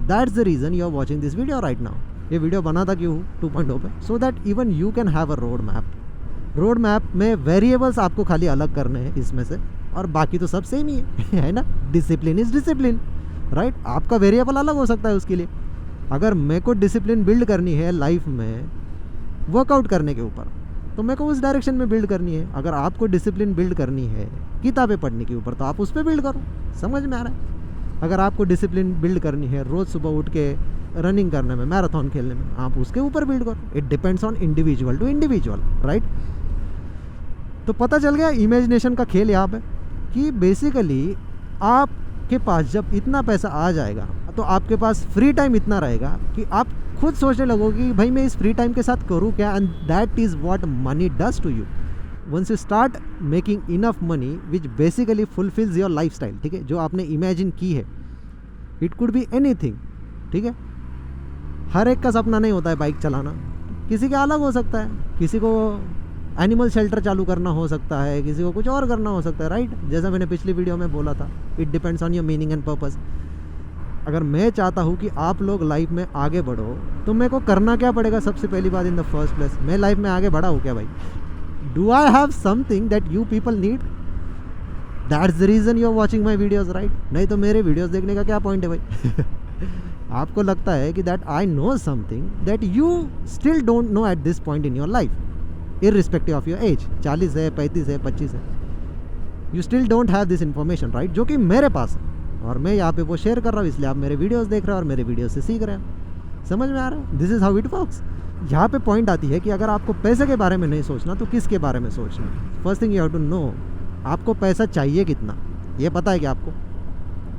That's the reason you are watching this video right now. ये वीडियो बना था क्यों 2.0 पे? So that even you can have a road map. Road map में वेरिएबल्स आपको खाली अलग करने हैं इसमें से, और बाकी तो सब सेम ही है है ना। Discipline is discipline, right. आपका वेरिएबल अलग हो सकता है उसके लिए। अगर मेरे को डिसिप्लिन बिल्ड करनी है लाइफ में वर्कआउट करने के ऊपर, तो मेरे को उस डायरेक्शन में बिल्ड करनी है। अगर आपको डिसिप्लिन बिल्ड करनी है किताबें पढ़ने के ऊपर, तो आप उस पर बिल्ड करो। समझ में आ रहा है? अगर आपको डिसिप्लिन बिल्ड करनी है रोज़ सुबह उठ के रनिंग करने में, मैराथन खेलने में, आप उसके ऊपर बिल्ड करो। It depends on individual to individual, right. तो पता चल गया इमेजिनेशन का खेल यहाँ पे कि बेसिकली आपके पास जब इतना पैसा आ जाएगा तो आपके पास फ्री टाइम इतना रहेगा कि आप खुद सोचने लगोगे कि भाई मैं इस फ्री टाइम के साथ करूँ क्या। And that is what money does to you once you start making enough money which basically fulfills your lifestyle, ठीक है, जो आपने इमेजिन की है। इट कुड बी एनीथिंग, ठीक है। हर एक का सपना नहीं होता है बाइक चलाना, किसी का अलग हो सकता है। किसी को एनिमल शेल्टर चालू करना हो सकता है, किसी को कुछ और करना हो सकता है, राइट। जैसा मैंने पिछली वीडियो में बोला था, it depends on your meaning and purpose. अगर मैं चाहता हूँ कि आप लोग लाइफ में आगे बढ़ो, तो मेरे को करना क्या पड़ेगा? सबसे पहली बात, इन द फर्स्ट प्लेस, मैं लाइफ में आगे बढ़ा हूँ क्या भाई? Do I have something that you people need? That's the reason you are watching my videos, right? नहीं तो मेरे वीडियोज़ देखने का क्या पॉइंट है भाई? आपको लगता है कि that I know something that you still don't know at this point in your life, irrespective of your age, 40 है, 35 है, 25 है, you still don't have this information, right? जो कि मेरे पास है और मैं यहाँ पे वो शेयर कर रहा हूँ, इसलिए आप मेरे वीडियोस देख रहे हो और मेरे वीडियो से सीख रहे हैं। समझ में आ रहा है? This is how it works. यहाँ पे पॉइंट आती है कि अगर आपको पैसे के बारे में नहीं सोचना तो किसके बारे में सोचना? First thing you have to know, आपको पैसा चाहिए कितना, ये पता है कि आपको?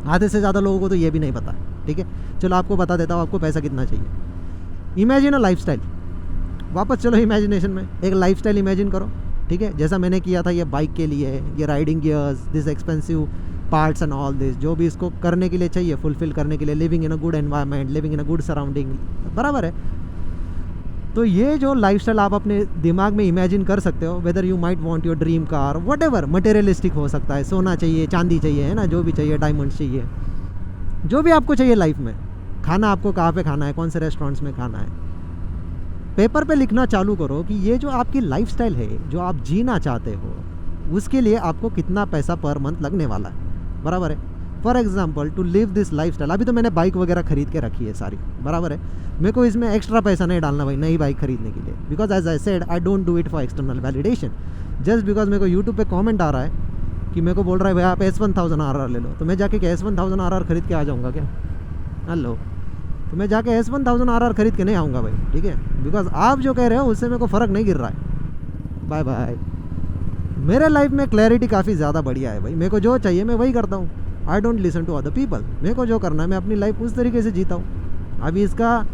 आधे से ज़्यादा लोगों को तो ये भी नहीं पता है, ठीक है? चलो आपको बता देता हूँ आपको पैसा कितना चाहिए। इमेजिन अ लाइफस्टाइल, वापस चलो इमेजिनेशन में, एक लाइफस्टाइल इमेजिन करो, ठीक है? जैसा मैंने किया था ये बाइक के लिए, ये riding gears, this expensive parts and all this, जो भी इसको करने के लिए चाहिए, फुलफिल करने के लिए, living in a good environment, living in a good surrounding, बराबर है? तो ये जो लाइफस्टाइल आप अपने दिमाग में इमेजिन कर सकते हो, whether you might want your dream car, whatever, materialistic हो सकता है, सोना चाहिए, चांदी चाहिए, है ना, जो भी चाहिए, डायमंड्स चाहिए, जो भी आपको चाहिए लाइफ में। खाना आपको कहाँ पे खाना है, कौन से रेस्टोरेंट्स में खाना है, पेपर पे लिखना चालू करो कि ये जो आपकी लाइफस्टाइल है, जो आप जीना चाहते हो, उसके लिए आपको कितना पैसा पर मंथ लगने वाला है, बराबर है? For example to live this lifestyle, अभी तो मैंने बाइक वगैरह खरीद के रखी है सारी, बराबर है? मेरे को इसमें एक्स्ट्रा पैसा नहीं डालना भाई नई बाइक खरीदने के लिए, because as I said I don't do it for external validation. Just because मेरे को यूट्यूब पे कमेंट आ रहा है कि मेरे को बोल रहा है भाई आप S1000 RR ले लो, तो मैं जाके क्या S1000 RR खरीद के आ जाऊँगा क्या? हेलो, तो मैं जाके S1000 RR खरीद के नहीं आऊँगा भाई, ठीक है? बिकॉज आप जो कह रहे हो उससे मेरे को फ़र्क नहीं गिर रहा है। Bye bye. मेरे लाइफ में क्लैरिटी काफ़ी ज़्यादा बढ़िया है भाई, मेरे को जो चाहिए मैं वही करता हूँ। I don't listen to other people, मेरे को जो करना है मैं अपनी लाइफ उस तरीके से जीता हूँ। अभी इसका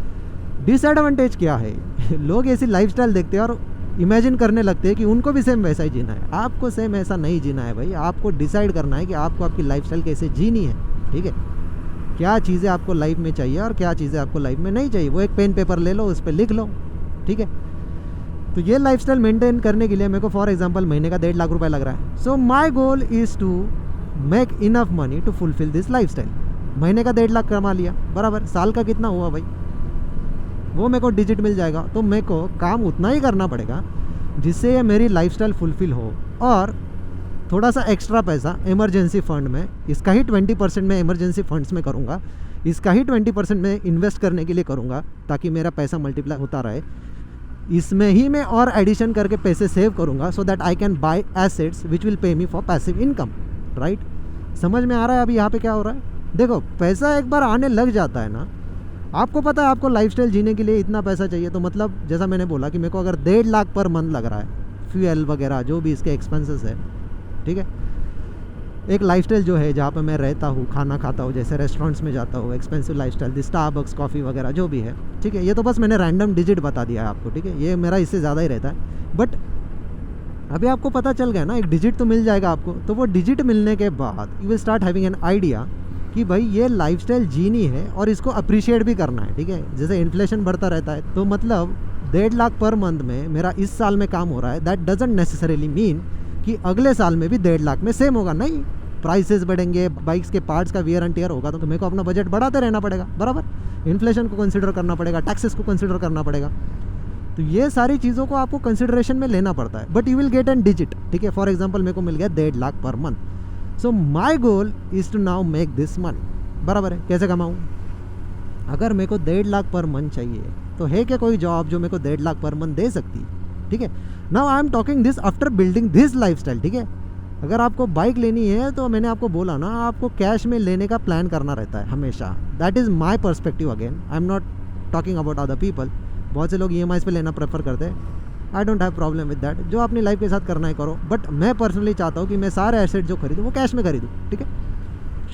डिसएडवांटेज क्या है? लोग ऐसी लाइफस्टाइल देखते हैं और इमेजिन करने लगते हैं कि उनको भी सेम वैसा ही जीना है। आपको सेम ऐसा नहीं जीना है भाई, आपको डिसाइड करना है कि आपको आपकी लाइफस्टाइल कैसे जीनी है, ठीक है? क्या चीज़ें आपको लाइफ में चाहिए और क्या चीज़ें आपको लाइफ में नहीं चाहिए, वो एक पेन पेपर ले लो, उस पर लिख लो, ठीक है? तो ये लाइफस्टाइल मेंटेन करने के लिए मेरे को फॉर एग्जांपल महीने का 1.5 लाख रुपए लग रहा है। So my goal is to make enough money to fulfill this lifestyle. महीने का 1.5 लाख कमा लिया, बराबर? साल का कितना हुआ भाई? वो मेरे को डिजिट मिल जाएगा। तो मेरे को काम उतना ही करना पड़ेगा जिससे ये मेरी लाइफस्टाइल फुलफिल हो, और थोड़ा सा एक्स्ट्रा पैसा इमरजेंसी फ़ंड में, इसका ही 20% मैं इमरजेंसी फंड्स में करूँगा, इसका ही 20% मैं इन्वेस्ट करने के लिए करूँगा ताकि मेरा पैसा मल्टीप्लाई होता रहे। इसमें ही मैं और एडिशन करके पैसे सेव करूँगा so that I can buy assets which will pay me for passive income, right? समझ में आ रहा है अभी यहाँ पे क्या हो रहा है? देखो, पैसा एक बार आने लग जाता है ना, आपको पता है आपको लाइफस्टाइल जीने के लिए इतना पैसा चाहिए, तो मतलब जैसा मैंने बोला कि मेरे को अगर 1.5 लाख पर मंथ लग रहा है, फ्यूल वगैरह जो भी इसके एक्सपेंसेस है, ठीक है? एक लाइफस्टाइल जो है जहाँ पे मैं रहता हूँ, खाना खाता हूँ, जैसे रेस्टोरेंट्स में जाता हूँ, एक्सपेंसिव लाइफस्टाइल, स्टारबक्स कॉफ़ी वगैरह जो भी है, ठीक है? ये तो बस मैंने रैंडम डिजिट बता दिया है आपको, ठीक है? ये मेरा इससे ज़्यादा ही रहता है, बट अभी आपको पता चल गया ना, एक डिजिट तो मिल जाएगा आपको। तो वो डिजिट मिलने के बाद you will start having an idea कि भाई ये लाइफस्टाइल जीनी है और इसको अप्रिशिएट भी करना है, ठीक है? जैसे इन्फ्लेशन बढ़ता रहता है, तो मतलब 1.5 लाख पर मंथ में मेरा इस साल में काम हो रहा है, दैट डजंट नेसेसरीली मीन कि अगले साल में भी 1.5 लाख में सेम होगा, नहीं। प्राइसेस बढ़ेंगे, बाइक्स के पार्ट्स का वियर एंड टियर होगा, तो मेरे को अपना बजट बढ़ाते रहना पड़ेगा, बराबर? इन्फ्लेशन को कंसिडर करना पड़ेगा, टैक्सेस को कंसिडर करना पड़ेगा। तो ये सारी चीज़ों को आपको कंसिडरेशन में लेना पड़ता है, but you will get an digit, ठीक है? फॉर एग्जांपल मेरे को मिल गया 1.5 lakh per month. So my goal is to now make this money, बराबर है? कैसे कमाऊँ? अगर मेरे को 1.5 लाख पर मंथ चाहिए तो है क्या कोई जॉब जो मेरे को 1.5 लाख पर मंथ दे सकती है, ठीक है? Now I am talking this after building this lifestyle, ठीक है? अगर आपको बाइक लेनी है तो मैंने आपको बोला ना, आपको कैश में लेने का प्लान करना रहता है हमेशा। That is my perspective, again I am not talking about other people. बहुत से लोग EMIs पे लेना प्रेफर करते हैं, I don't have problem with that. जो अपनी लाइफ के साथ करना है करो, बट मैं पर्सनली चाहता हूँ कि मैं सारे एसेट जो खरीदूँ वो कैश में खरीदूँ, ठीक है?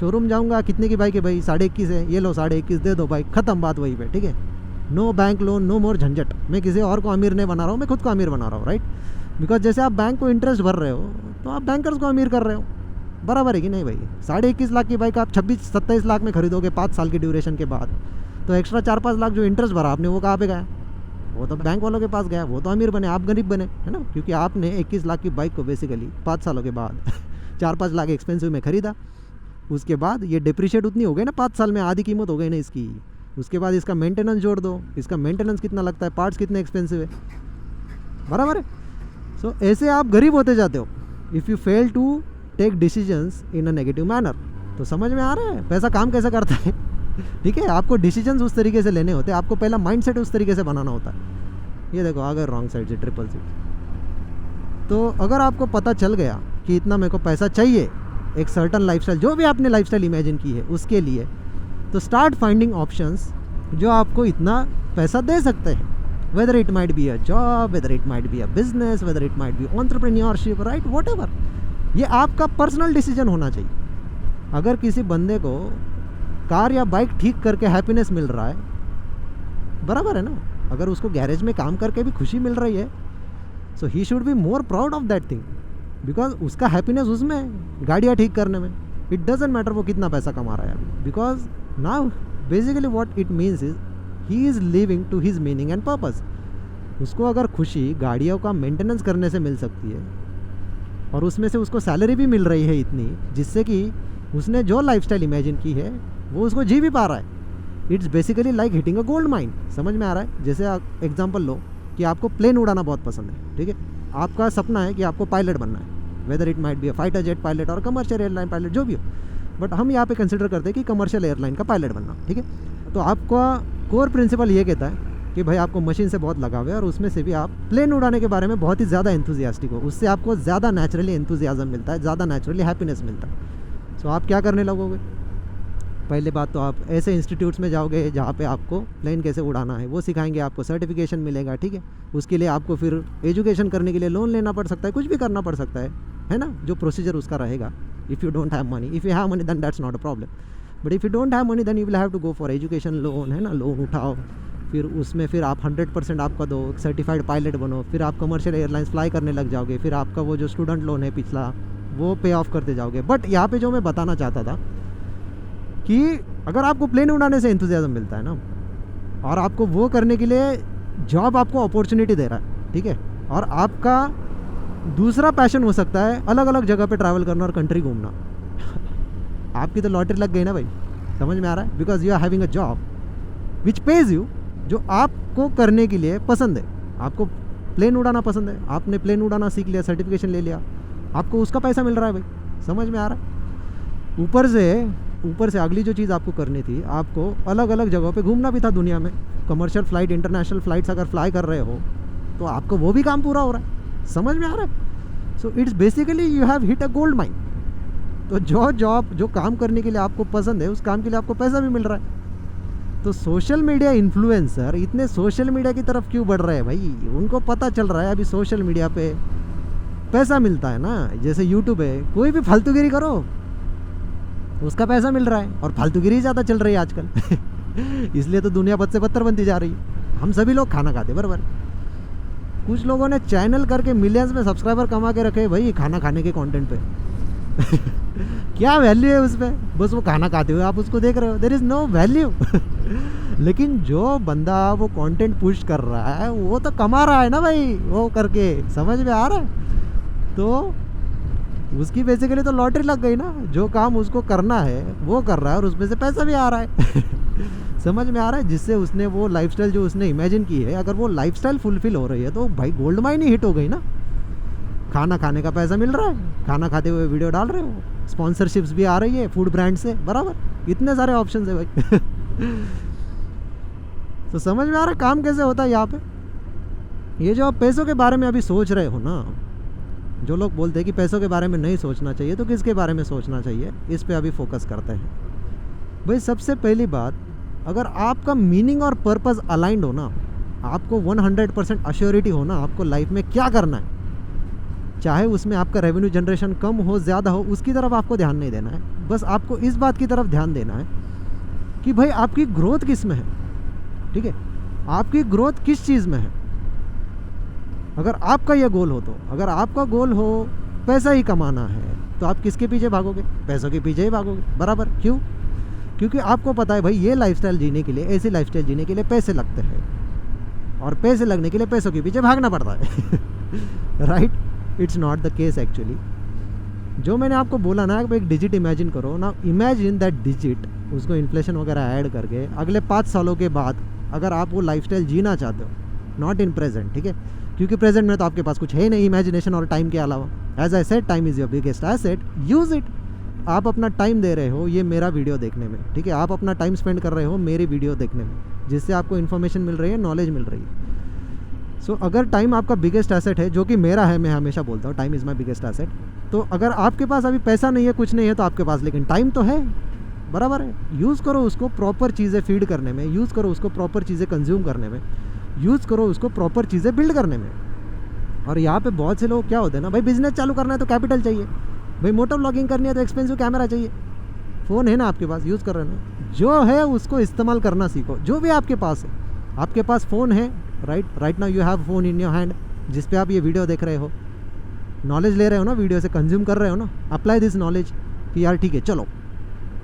शोरूम जाऊँगा, कितने की बाइक है भाई? 21.5 है, ये लो 21.5 दे दो बाइक, ख़त्म बात वहीं पे, ठीक है? नो बैंक लोन, नो मोर झंझट। मैं किसी और को अमीर नहीं बना रहा हूँ, मैं खुद को अमीर बना रहा हूँ, राइट? बिकॉज जैसे आप बैंक को इंटरेस्ट भर रहे हो तो आप बैंकर्स को अमीर कर रहे हो, बराबर है कि नहीं भाई? 21.5 लाख की बाइक आप 26-27 लाख में खरीदोगे 5 साल की ड्यूरेशन के बाद, तो एक्स्ट्रा 4-5 लाख जो इंटरेस्ट भरा आपने वो कहाँ पे गया? वो तो बैंक वालों के पास गया, वो तो अमीर बने, आप गरीब बने, है ना? क्योंकि आपने 21 लाख की बाइक को बेसिकली 5 सालों के बाद 4-5 लाख एक्सपेंसिव में ख़रीदा। उसके बाद ये डिप्रिशिएट उतनी हो गई ना, 5 साल में आधी कीमत हो गई ना इसकी। उसके बाद इसका मेंटेनेंस जोड़ दो, इसका मेंटेनेंस कितना लगता है, पार्ट्स कितने एक्सपेंसिव है, बराबर है? सो ऐसे आप गरीब होते जाते हो। If you fail to take decisions in a negative manner. तो समझ में आ रहा है पैसा काम कैसे करता है? ठीक है, आपको डिसीजंस उस तरीके से लेने होते हैं, आपको पहला माइंडसेट उस तरीके से बनाना होता है। ये देखो आ गए रॉन्ग साइड से, ट्रिपल सीट। तो अगर आपको पता चल गया कि इतना मेरे को पैसा चाहिए एक सर्टन लाइफस्टाइल, जो भी आपने लाइफस्टाइल इमेजिन की है उसके लिए, तो स्टार्ट फाइंडिंग ऑप्शंस जो आपको इतना पैसा दे सकते हैं। Whether it might be a job, whether it might be a business, whether it might be entrepreneurship, right, what ever. ये आपका पर्सनल डिसीजन होना चाहिए। अगर किसी बंदे को कार या बाइक ठीक करके हैप्पीनेस मिल रहा है, बराबर है ना, अगर उसको गैरेज में काम करके भी खुशी मिल रही है, so he should be more proud of that thing, because उसका हैप्पीनेस उसमें है, गाड़ियाँ ठीक करने में। इट डजेंट मैटर वो कितना पैसा कमा रहा है अभी, because now basically what it means is he is living to his meaning and purpose. उसको अगर खुशी गाड़ियों का मेंटेनेंस करने से मिल सकती है और उसमें से उसको सैलरी भी मिल रही है इतनी, जिससे कि उसने जो लाइफस्टाइल इमेजिन की है वो उसको जी भी पा रहा है। It's basically like hitting a gold mine. समझ में आ रहा है? जैसे एग्जांपल लो कि आपको प्लेन उड़ाना बहुत पसंद है, ठीक है, आपका सपना है कि आपको पायलट बनना है, whether it might be a fighter jet pilot और कमर्शियल एयरलाइन पायलट, जो भी हो, बट हम यहाँ पे कंसिडर करते हैं कि कमर्शियल एयरलाइन का पायलट बनना, ठीक है। तो आपका कोर प्रिंसिपल ये कहता है कि भाई आपको मशीन से बहुत लगाव है और उसमें से भी आप प्लेन उड़ाने के बारे में बहुत ही ज़्यादा एंथुजियास्टिक हो, उससे आपको ज़्यादा नेचुरली एंथुजियाज्म मिलता है, ज़्यादा नेचुरली हैप्पीनेस मिलता है। सो आप क्या करने लगोगे? पहले बात तो आप ऐसे इंस्टीट्यूट्स में जाओगे जहाँ पे आपको प्लेन कैसे उड़ाना है वो सिखाएंगे, आपको सर्टिफिकेशन मिलेगा, ठीक है। उसके लिए आपको फिर एजुकेशन करने के लिए लोन लेना पड़ सकता है, कुछ भी करना पड़ सकता है ना, जो प्रोसीजर उसका रहेगा। If you don't have money, if you have money then that's not a problem, but if you don't have money then you will have to go for education loan, है ना, लोन उठाओ, फिर उसमें फिर आप 100% आपका दो, सर्टिफाइड पायलट बनो, फिर आप कमर्शियल एयरलाइंस फ्लाई करने लग जाओगे, फिर आपका वो जो स्टूडेंट लोन है पिछला वो पे ऑफ करते जाओगे। बट यहाँ पे जो मैं बताना चाहता था कि अगर आपको प्लेन उड़ाने से एंथुसियाज्म मिलता है ना, और आपको वो करने के लिए जॉब आपको अपॉर्चुनिटी दे रहा है, ठीक है, और आपका दूसरा पैशन हो सकता है अलग अलग जगह पे ट्रैवल करना और कंट्री घूमना आपकी तो लॉटरी लग गई ना भाई। समझ में आ रहा है? Because you are having a job which pays you, जो आपको करने के लिए पसंद है। आपको प्लेन उड़ाना पसंद है, आपने प्लेन उड़ाना सीख लिया, सर्टिफिकेशन ले लिया, आपको उसका पैसा मिल रहा है भाई। समझ में आ रहा है? ऊपर से अगली जो चीज़ आपको करनी थी, आपको अलग अलग जगहों पे घूमना भी था दुनिया में। कमर्शियल फ़्लाइट, इंटरनेशनल फ़्लाइट्स अगर फ्लाई कर रहे हो तो आपको वो भी काम पूरा हो रहा है। समझ में आ रहा है? So it's basically you have hit a gold mine. तो जो जॉब, जो काम करने के लिए आपको पसंद है, उस काम के लिए आपको पैसा भी मिल रहा है। तो सोशल मीडिया इन्फ्लुएंसर इतने सोशल मीडिया की तरफ क्यों बढ़ रहे हैं भाई? उनको पता चल रहा है अभी सोशल मीडिया पे पैसा मिलता है ना। जैसे यूट्यूब है, कोई भी फालतूगिरी करो उसका पैसा मिल रहा है, और फालतूगिरी ज़्यादा चल रही है आजकल इसलिए तो दुनिया बद से बदतर बनती जा रही है। हम सभी लोग खाना खाते बराबर, कुछ लोगों ने चैनल करके मिलियंस में सब्सक्राइबर कमा के रखे भाई खाना खाने के कंटेंट पे क्या वैल्यू है उस पर? बस वो खाना खाते हुए आप उसको देख रहे हो, देयर इज़ नो वैल्यू लेकिन जो बंदा वो कंटेंट पुश कर रहा है वो तो कमा रहा है ना भाई वो करके। समझ में आ रहा है? तो उसकी बेसिकली तो लॉटरी लग गई ना। जो काम उसको करना है वो कर रहा है और उसमें से पैसा भी आ रहा है समझ में आ रहा है? जिससे उसने वो लाइफस्टाइल जो उसने इमेजिन की है, अगर वो लाइफस्टाइल फुलफिल हो रही है तो भाई गोल्ड माइन ही हिट हो गई ना। खाना खाने का पैसा मिल रहा है, खाना खाते हुए वीडियो डाल रहे हो, स्पॉन्सरशिप्स भी आ रही है फूड ब्रांड से, बराबर, इतने सारे ऑप्शन है भाई तो समझ में आ रहा है काम कैसे होता है यहाँ पे? ये जो आप पैसों के बारे में अभी सोच रहे हो ना, जो लोग बोलते हैं कि पैसों के बारे में नहीं सोचना चाहिए, तो किसके बारे में सोचना चाहिए, इस पे अभी फोकस करते हैं भाई। सबसे पहली बात, अगर आपका मीनिंग और पर्पस अलाइंड हो ना, आपको 100% अश्योरिटी हो ना आपको लाइफ में क्या करना है, चाहे उसमें आपका रेवेन्यू जनरेशन कम हो ज़्यादा हो, उसकी तरफ आपको ध्यान नहीं देना है। बस आपको इस बात की तरफ ध्यान देना है कि भाई आपकी ग्रोथ किस में है, ठीक है, आपकी ग्रोथ किस चीज़ में है। अगर आपका ये गोल हो, तो अगर आपका गोल हो पैसा ही कमाना है, तो आप किसके पीछे भागोगे? पैसों के पीछे ही भागोगे, बराबर। क्यों? क्योंकि आपको पता है भाई ये लाइफस्टाइल जीने के लिए, ऐसी लाइफस्टाइल जीने के लिए पैसे लगते हैं, और पैसे लगने के लिए पैसों के पीछे भागना पड़ता है right? It's not the case actually. जो मैंने आपको बोला ना, एक डिजिट इमेजिन करो ना, इमेजिन दैट डिजिट, उसको इन्फ्लेशन वगैरह ऐड करके अगले 5 सालों के बाद अगर आप वो लाइफस्टाइल जीना चाहते हो, नॉट इन प्रेजेंट, ठीक है, क्योंकि प्रेजेंट में तो आपके पास कुछ है नहीं इमेजिनेशन और टाइम के अलावा। As I said, time is your biggest asset, use it. आप अपना टाइम दे रहे हो ये मेरा वीडियो देखने में, ठीक है, आप अपना टाइम स्पेंड कर रहे हो मेरी वीडियो देखने में, जिससे आपको इन्फॉर्मेशन मिल रही है, नॉलेज मिल रही है। सो अगर टाइम आपका बिगेस्ट एसेट है, जो कि मेरा है, मैं हमेशा बोलता हूँ time is my biggest asset, तो अगर आपके पास अभी पैसा नहीं है, कुछ नहीं है, तो आपके पास लेकिन टाइम तो है, बराबर है। यूज़ करो उसको प्रॉपर चीज़ें फीड करने में, यूज़ करो उसको प्रॉपर चीज़ें कंज्यूम करने में, यूज़ करो उसको प्रॉपर चीज़ें बिल्ड करने में। और यहाँ पे बहुत से लोग क्या होते हैं ना, भाई बिजनेस चालू करना है तो कैपिटल चाहिए, भाई मोटो व्लॉगिंग करनी है तो एक्सपेंसिव कैमरा चाहिए। फ़ोन है ना आपके पास, यूज़ कर रहे हो ना, जो है उसको इस्तेमाल करना सीखो, जो भी आपके पास है। आपके पास फ़ोन है, right now you have phone in your hand, जिस पे आप ये वीडियो देख रहे हो, नॉलेज ले रहे हो ना, वीडियो से कंज्यूम कर रहे हो ना, अप्लाई दिस नॉलेज कि यार ठीक है चलो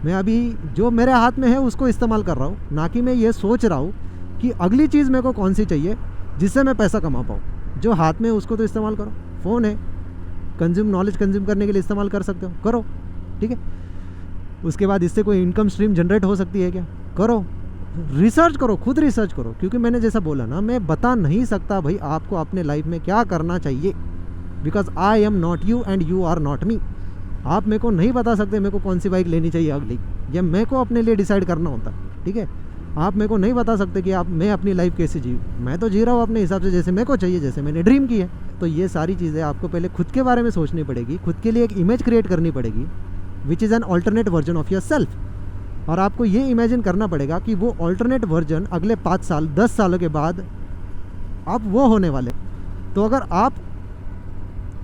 मैं अभी जो मेरे हाथ में है उसको इस्तेमाल कर रहा हूँ, ना कि मैं ये सोच रहा हूँ कि अगली चीज़ मेरे को कौन सी चाहिए जिससे मैं पैसा कमा पाऊँ। जो हाथ में है उसको तो इस्तेमाल करो, फ़ोन है, नॉलेज कंज्यूम करने के लिए इस्तेमाल कर सकते हो, करो, ठीक है। उसके बाद इससे कोई इनकम स्ट्रीम जनरेट हो सकती है क्या, करो, रिसर्च करो, खुद रिसर्च करो, क्योंकि मैंने जैसा बोला ना, मैं बता नहीं सकता भाई आपको अपने लाइफ में क्या करना चाहिए, because I am not you and you are not me. आप मेरे को नहीं बता सकते मेरे को कौन सी बाइक लेनी चाहिए अगली, या मेरे को अपने लिए डिसाइड करना होता है, ठीक है। आप मेरे को नहीं बता सकते कि मैं अपनी लाइफ कैसे जीऊँ, मैं तो जी रहा हूँ अपने हिसाब से, जैसे मेरे को चाहिए, जैसे मैंने ड्रीम की है। तो ये सारी चीज़ें आपको पहले खुद के बारे में सोचनी पड़ेगी, खुद के लिए एक इमेज क्रिएट करनी पड़ेगी, which is an alternate version of your self. और आपको ये इमेजिन करना पड़ेगा कि वो ऑल्टरनेट वर्जन अगले 5 साल 10 सालों के बाद आप वो होने वाले। तो अगर आप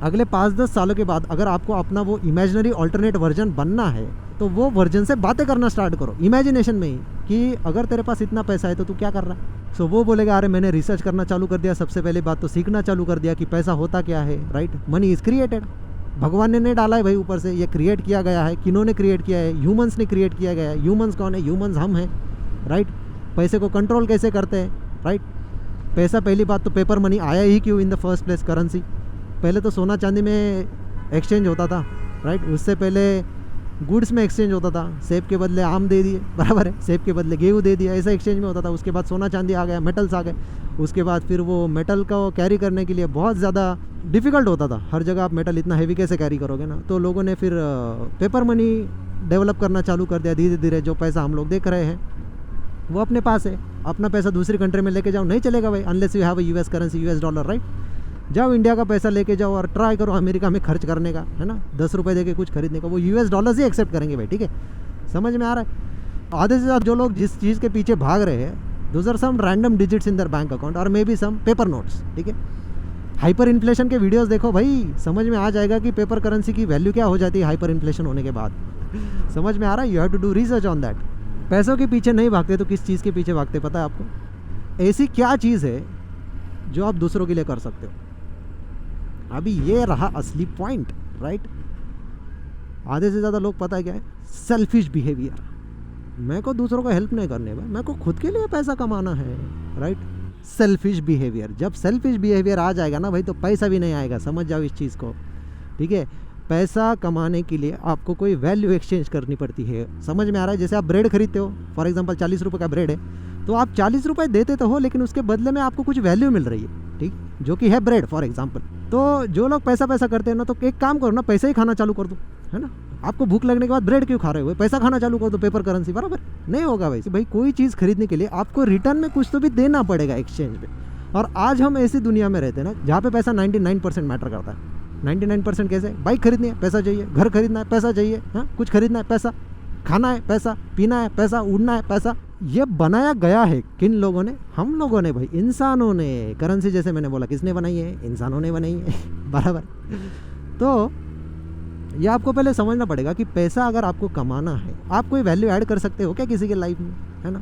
अगले 5-10 सालों के बाद अगर आपको अपना वो इमेजिनरी ऑल्टरनेट वर्जन बनना है, तो वो वर्जन से बातें करना स्टार्ट करो इमेजिनेशन में ही, कि अगर तेरे पास इतना पैसा है तो तू क्या कर रहा है। सो वो बोलेगा अरे मैंने रिसर्च करना चालू कर दिया, सबसे पहले बात तो सीखना चालू कर दिया कि पैसा होता क्या है, राइट। मनी इज़ क्रिएटेड, भगवान ने नहीं डाला है भाई ऊपर से, ये क्रिएट किया गया है। किन्होंने क्रिएट किया है, ह्यूमंस ने क्रिएट किया गया है। ह्यूमंस कौन है, ह्यूमंस हम हैं, राइट। पैसे को कंट्रोल कैसे करते हैं, राइट। पैसा, पहली बात तो पेपर मनी आया ही क्यों इन द फर्स्ट प्लेस, करेंसी। पहले तो सोना चांदी में एक्सचेंज होता था, राइट। उससे पहले गुड्स में एक्सचेंज होता था, सेब के बदले आम दे दिए, बराबर है, सेब के बदले गेहूँ दे दिया, ऐसा एक्सचेंज में होता था। उसके बाद सोना चांदी आ गया, मेटल्स आ गए। उसके बाद फिर वो मेटल को कैरी करने के लिए बहुत ज़्यादा डिफ़िकल्ट होता था, हर जगह आप मेटल इतना हैवी कैसे कैरी करोगे ना। तो लोगों ने फिर पेपर मनी डेवलप करना चालू कर दिया धीरे धीरे। जो पैसा हम लोग देख रहे हैं वो अपने पास है, अपना पैसा दूसरी कंट्री में लेके जाओ, नहीं चलेगा भाई, unless you have a US currency, US dollar, right. जाओ इंडिया का पैसा लेके जाओ और ट्राई करो अमेरिका में खर्च करने का, है ना, 10 रुपये दे के कुछ खरीदने का, वो यूएस डॉलर्स ही एक्सेप्ट करेंगे भाई, ठीक है। समझ में आ रहा है। आधे से ज़्यादा जो लोग जिस चीज़ के पीछे भाग रहे हैं, those are some random digits in their bank account और maybe some paper notes, ठीक है। हाइपर इन्फ्लेशन के वीडियोस देखो भाई, समझ में आ जाएगा कि पेपर करेंसी की वैल्यू क्या हो जाती है हाइपर इन्फ्लेशन होने के बाद। समझ में आ रहा है, you have to do research on that. पैसों के पीछे नहीं भागते तो किस चीज़ के पीछे भागते पता है आपको? ऐसी क्या चीज़ है जो आप दूसरों के लिए कर सकते हो। अभी ये रहा असली पॉइंट, राइट। आधे से ज़्यादा लोग पता है क्या है, सेल्फिश बिहेवियर। मेरे को दूसरों को हेल्प नहीं करने भाई, मेरे को खुद के लिए पैसा कमाना है, राइट। सेल्फिश बिहेवियर, जब सेल्फिश बिहेवियर आ जाएगा ना भाई, तो पैसा भी नहीं आएगा, समझ जाओ इस चीज़ को, ठीक है। पैसा कमाने के लिए आपको कोई वैल्यू एक्सचेंज करनी पड़ती है, समझ में आ रहा है। जैसे आप ब्रेड खरीदते हो, फॉर एग्जांपल 40 रुपये का ब्रेड है, तो आप 40 रुपये देते तो हो, लेकिन उसके बदले में आपको कुछ वैल्यू मिल रही है, ठीक, जो कि है ब्रेड फॉर एग्जांपल। तो जो लोग पैसा करते हैं ना, तो एक काम करो ना, पैसा ही खाना चालू कर दो, है ना। आपको भूख लगने के बाद ब्रेड क्यों खा रहे हो, पैसा खाना चालू कर दो, पेपर करेंसी, बराबर नहीं होगा वैसे भाई। कोई चीज़ खरीदने के लिए आपको रिटर्न में कुछ तो भी देना पड़ेगा एक्सचेंज में। और आज हम ऐसी दुनिया में रहते हैं ना, जहाँ पे पैसा 99% मैटर करता है। 99% कैसे? बाइक खरीदनी है पैसा चाहिए, घर खरीदना है पैसा चाहिए, हाँ, कुछ खरीदना है पैसा, खाना है पैसा, पीना है पैसा, उड़ना है पैसा। ये बनाया गया है किन लोगों ने? हम लोगों ने भाई, इंसानों ने। करेंसी जैसे मैंने बोला किसने बनाई है? इंसानों ने बनाई है, बराबर। तो ये आपको पहले समझना पड़ेगा कि पैसा अगर आपको कमाना है, आप कोई वैल्यू ऐड कर सकते हो क्या किसी के लाइफ में, है ना।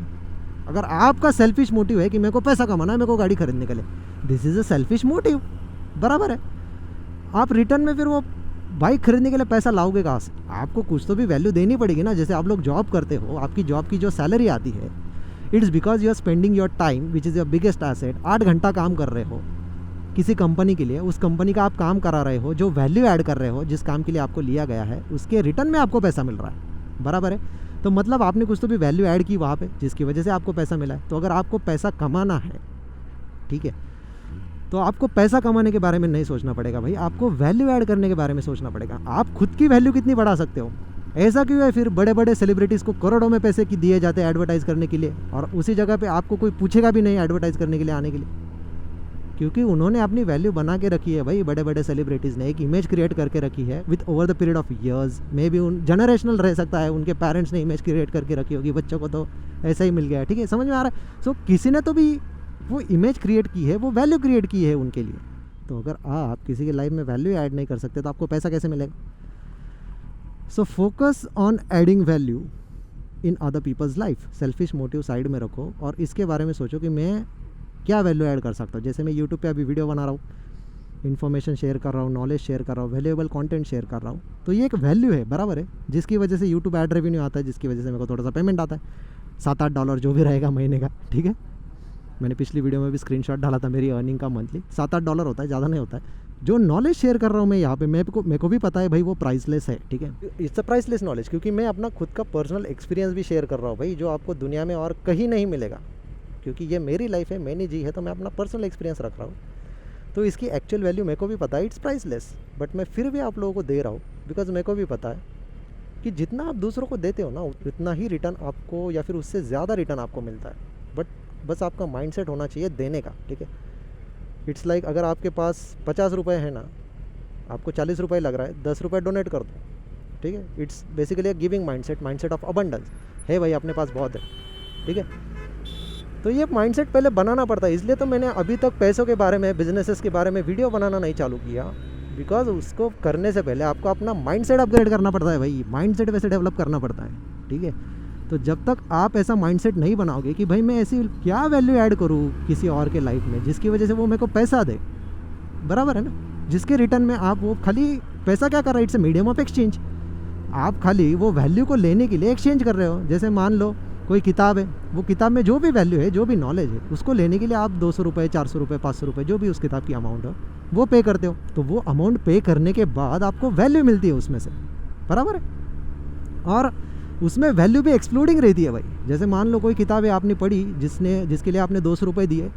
अगर आपका सेल्फिश मोटिव है कि मेरे को पैसा कमाना है, मेरे को गाड़ी खरीदने के लिए, this is a selfish motive, बराबर है। आप रिटर्न में फिर वो बाइक खरीदने के लिए पैसा लाओगे कहाँ से? आपको कुछ तो भी वैल्यू देनी पड़ेगी ना। जैसे आप लोग जॉब करते हो, आपकी जॉब की जो सैलरी आती है, it's because you are spending your time which is your biggest asset. 8 घंटा काम कर रहे हो किसी कंपनी के लिए, उस कंपनी का आप काम करा रहे हो, जो वैल्यू ऐड कर रहे हो, जिस काम के लिए आपको लिया गया है, उसके रिटर्न में आपको पैसा मिल रहा है, बराबर है। तो मतलब आपने कुछ तो भी वैल्यू ऐड की वहाँ पे, जिसकी वजह से आपको पैसा मिला है। तो अगर आपको पैसा कमाना है, ठीक है, तो आपको पैसा कमाने के बारे में नहीं सोचना पड़ेगा भाई, आपको वैल्यू ऐड करने के बारे में सोचना पड़ेगा। आप खुद की वैल्यू कितनी बढ़ा सकते हो। ऐसा क्यों है फिर बड़े बड़े सेलिब्रिटीज़ को करोड़ों में पैसे की दिए जाते हैं एडवर्टाइज़ करने के लिए, और उसी जगह पे आपको कोई पूछेगा भी नहीं एडवर्टाइज़ करने के लिए आने के लिए, क्योंकि उन्होंने अपनी वैल्यू बना के रखी है भाई। बड़े बड़े सेलिब्रिटीज़ ने एक इमेज क्रिएट करके रखी है with over the period of years, may be उन जनरेशनल रह सकता है, उनके पेरेंट्स ने इमेज क्रिएट करके रखी होगी, बच्चों को तो ऐसा ही मिल गया है, ठीक है, समझ में आ रहा है। सो किसी ने तो भी वो इमेज क्रिएट की है, वो वैल्यू क्रिएट की है उनके लिए। तो अगर आप किसी की लाइफ में वैल्यू ऐड नहीं कर सकते तो आपको पैसा कैसे मिलेगा। So focus on adding value in other peoples life. Selfish motive side में रखो और इसके बारे में सोचो कि मैं क्या वैल्यू ऐड कर सकता हूँ। जैसे मैं यूट्यूब पे अभी वीडियो बना रहा हूँ, इन्फॉर्मेशन शेयर कर रहा हूँ, नॉलेज शेयर कर रहा हूँ, वैल्यूएबल कंटेंट शेयर कर रहा हूँ, तो ये एक वैल्यू है, बराबर है, जिसकी वजह से यूट्यूब ऐड रेवेन्यू आता है, जिसकी वजह से मेरे को थोड़ा सा पेमेंट आता है, $7-8 जो भी रहेगा महीने का, ठीक है। मैंने पिछली वीडियो में भी स्क्रीनशॉट डाला था मेरी अर्निंग का, मंथली $7-8 होता है, ज़्यादा नहीं होता है। जो नॉलेज शेयर कर रहा हूँ मैं यहाँ पे, मेरे को भी पता है भाई वो प्राइसलेस है, ठीक है, इट्स अ प्राइसलेस नॉलेज, क्योंकि मैं अपना खुद का पर्सनल एक्सपीरियंस भी शेयर कर रहा हूँ भाई, जो आपको दुनिया में और कहीं नहीं मिलेगा, क्योंकि ये मेरी लाइफ है, मैंने जी है, तो मैं अपना पर्सनल एक्सपीरियंस रख रहा हूँ। तो इसकी एक्चुअल वैल्यू मेरे को भी पता है, इट्स प्राइसलेस, बट मैं फिर भी आप लोगों को दे रहा हूँ, बिकॉज मेरे को भी पता है कि जितना आप दूसरों को देते हो ना, उतना ही रिटर्न आपको या फिर उससे ज़्यादा रिटर्न आपको मिलता है। बट बस आपका माइंडसेट होना चाहिए देने का, ठीक है। इट्स लाइक अगर आपके पास 50 रुपये है ना, आपको 40 रुपये लग रहा है, 10 रुपये डोनेट कर दो, ठीक है। It's basically giving mindset of abundance है भाई, अपने पास बहुत है, ठीक है। तो ये माइंडसेट पहले बनाना पड़ता है, इसलिए तो मैंने अभी तक पैसों के बारे में, बिजनेसेस के बारे में वीडियो बनाना नहीं चालू किया, बिकॉज उसको करने से पहले आपको अपना माइंडसेट अपग्रेड करना पड़ता है भाई, माइंडसेट वैसे डेवलप करना पड़ता है, ठीक है। तो जब तक आप ऐसा माइंडसेट नहीं बनाओगे कि भाई मैं ऐसी क्या वैल्यू ऐड करूँ किसी और के लाइफ में जिसकी वजह से वो मेरे को पैसा दे, बराबर है ना, जिसके रिटर्न में आप वो खाली पैसा क्या कर रहे हो, it's a medium of exchange. आप खाली वो वैल्यू को लेने के लिए एक्सचेंज कर रहे हो। जैसे मान लो कोई किताब है, वो किताब में जो भी वैल्यू है, जो भी नॉलेज है, उसको लेने के लिए आप 200 रुपये, 400 रुपये, 500 रुपये, जो भी उस किताब की अमाउंट हो, वो पे करते हो। तो वो अमाउंट पे करने के बाद आपको वैल्यू मिलती है उसमें से, बराबर है। और उसमें वैल्यू भी एक्सप्लोडिंग रहती है भाई। जैसे मान लो कोई किताबें आपने पढ़ी जिसके लिए आपने 200 रुपये दिए,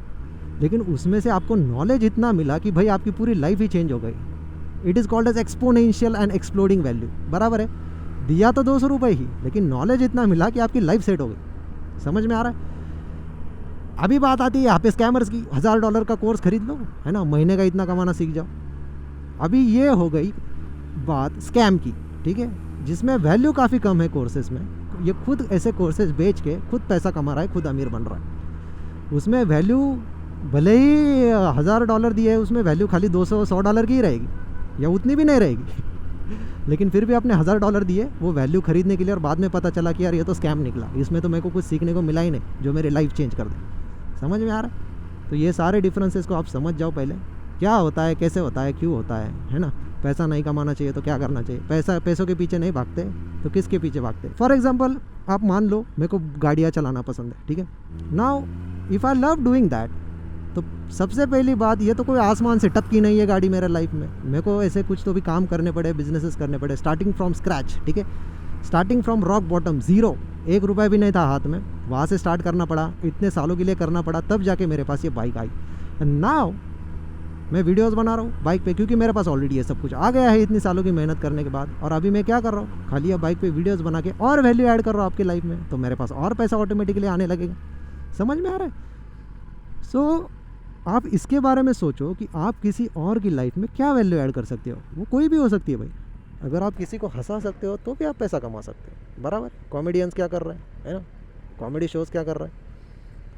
लेकिन उसमें से आपको नॉलेज इतना मिला कि भाई आपकी पूरी लाइफ ही चेंज हो गई। It is called as exponential and exploding value, बराबर है। दिया तो 200 रुपये ही, लेकिन नॉलेज इतना मिला कि आपकी लाइफ सेट हो गई। समझ में आ रहा है। अभी बात आती है यहाँ पे स्कैमर्स की, $1000 का कोर्स खरीद लो, है ना, महीने का इतना कमाना सीख जाओ। अभी ये हो गई बात स्कैम की, ठीक है, जिसमें वैल्यू काफ़ी कम है कोर्सेज में। ये खुद ऐसे कोर्सेज बेच के खुद पैसा कमा रहा है, खुद अमीर बन रहा है। उसमें वैल्यू भले ही $1000 दिए है, उसमें वैल्यू खाली $200-100 की ही रहेगी, या उतनी भी नहीं रहेगी लेकिन फिर भी आपने $1000 दिए वो वैल्यू खरीदने के लिए, और बाद में पता चला कि यार ये तो स्कैम निकला, इसमें तो मेरे को कुछ सीखने को मिला ही नहीं जो मेरी लाइफ चेंज कर दे। समझ में आ रहा है। तो ये सारे डिफरेंसेस को आप समझ जाओ पहले, क्या होता है, कैसे होता है, क्यों होता है ना। पैसा नहीं कमाना चाहिए तो क्या करना चाहिए, पैसों के पीछे नहीं भागते तो किसके पीछे भागते। फॉर एग्जाम्पल आप मान लो मेरे को गाड़ियाँ चलाना पसंद है, ठीक है। Now if I love doing that, तो सबसे पहली बात, ये तो कोई आसमान से टपकी नहीं है गाड़ी मेरे लाइफ में। मेरे को ऐसे कुछ तो भी काम करने पड़े, बिजनेसेस करने पड़े, स्टार्टिंग फ्रॉम स्क्रैच, ठीक है, starting from rock bottom, zero, $1 भी नहीं था हाथ में, वहाँ से स्टार्ट करना पड़ा, इतने सालों के लिए करना पड़ा, तब जाके मेरे पास ये बाइक आई। एंड नाउ मैं वीडियोस बना रहा हूँ बाइक पे, क्योंकि मेरे पास ऑलरेडी ये सब कुछ आ गया है इतनी सालों की मेहनत करने के बाद। और अभी मैं क्या कर रहा हूँ, खाली अब बाइक पे वीडियोस बना के और वैल्यू ऐड कर रहा हूँ आपकी लाइफ में, तो मेरे पास और पैसा ऑटोमेटिकली आने लगेगा। समझ में आ रहा है। सो आप इसके बारे में सोचो कि आप किसी और की लाइफ में क्या वैल्यू ऐड कर सकते हो। वो कोई भी हो सकती है भाई। अगर आप किसी को हंसा सकते हो तो भी आप पैसा कमा सकते हो, बराबर। कॉमेडियंस क्या कर रहे हैं, है ना, कॉमेडी शोज़ क्या कर रहे हैं,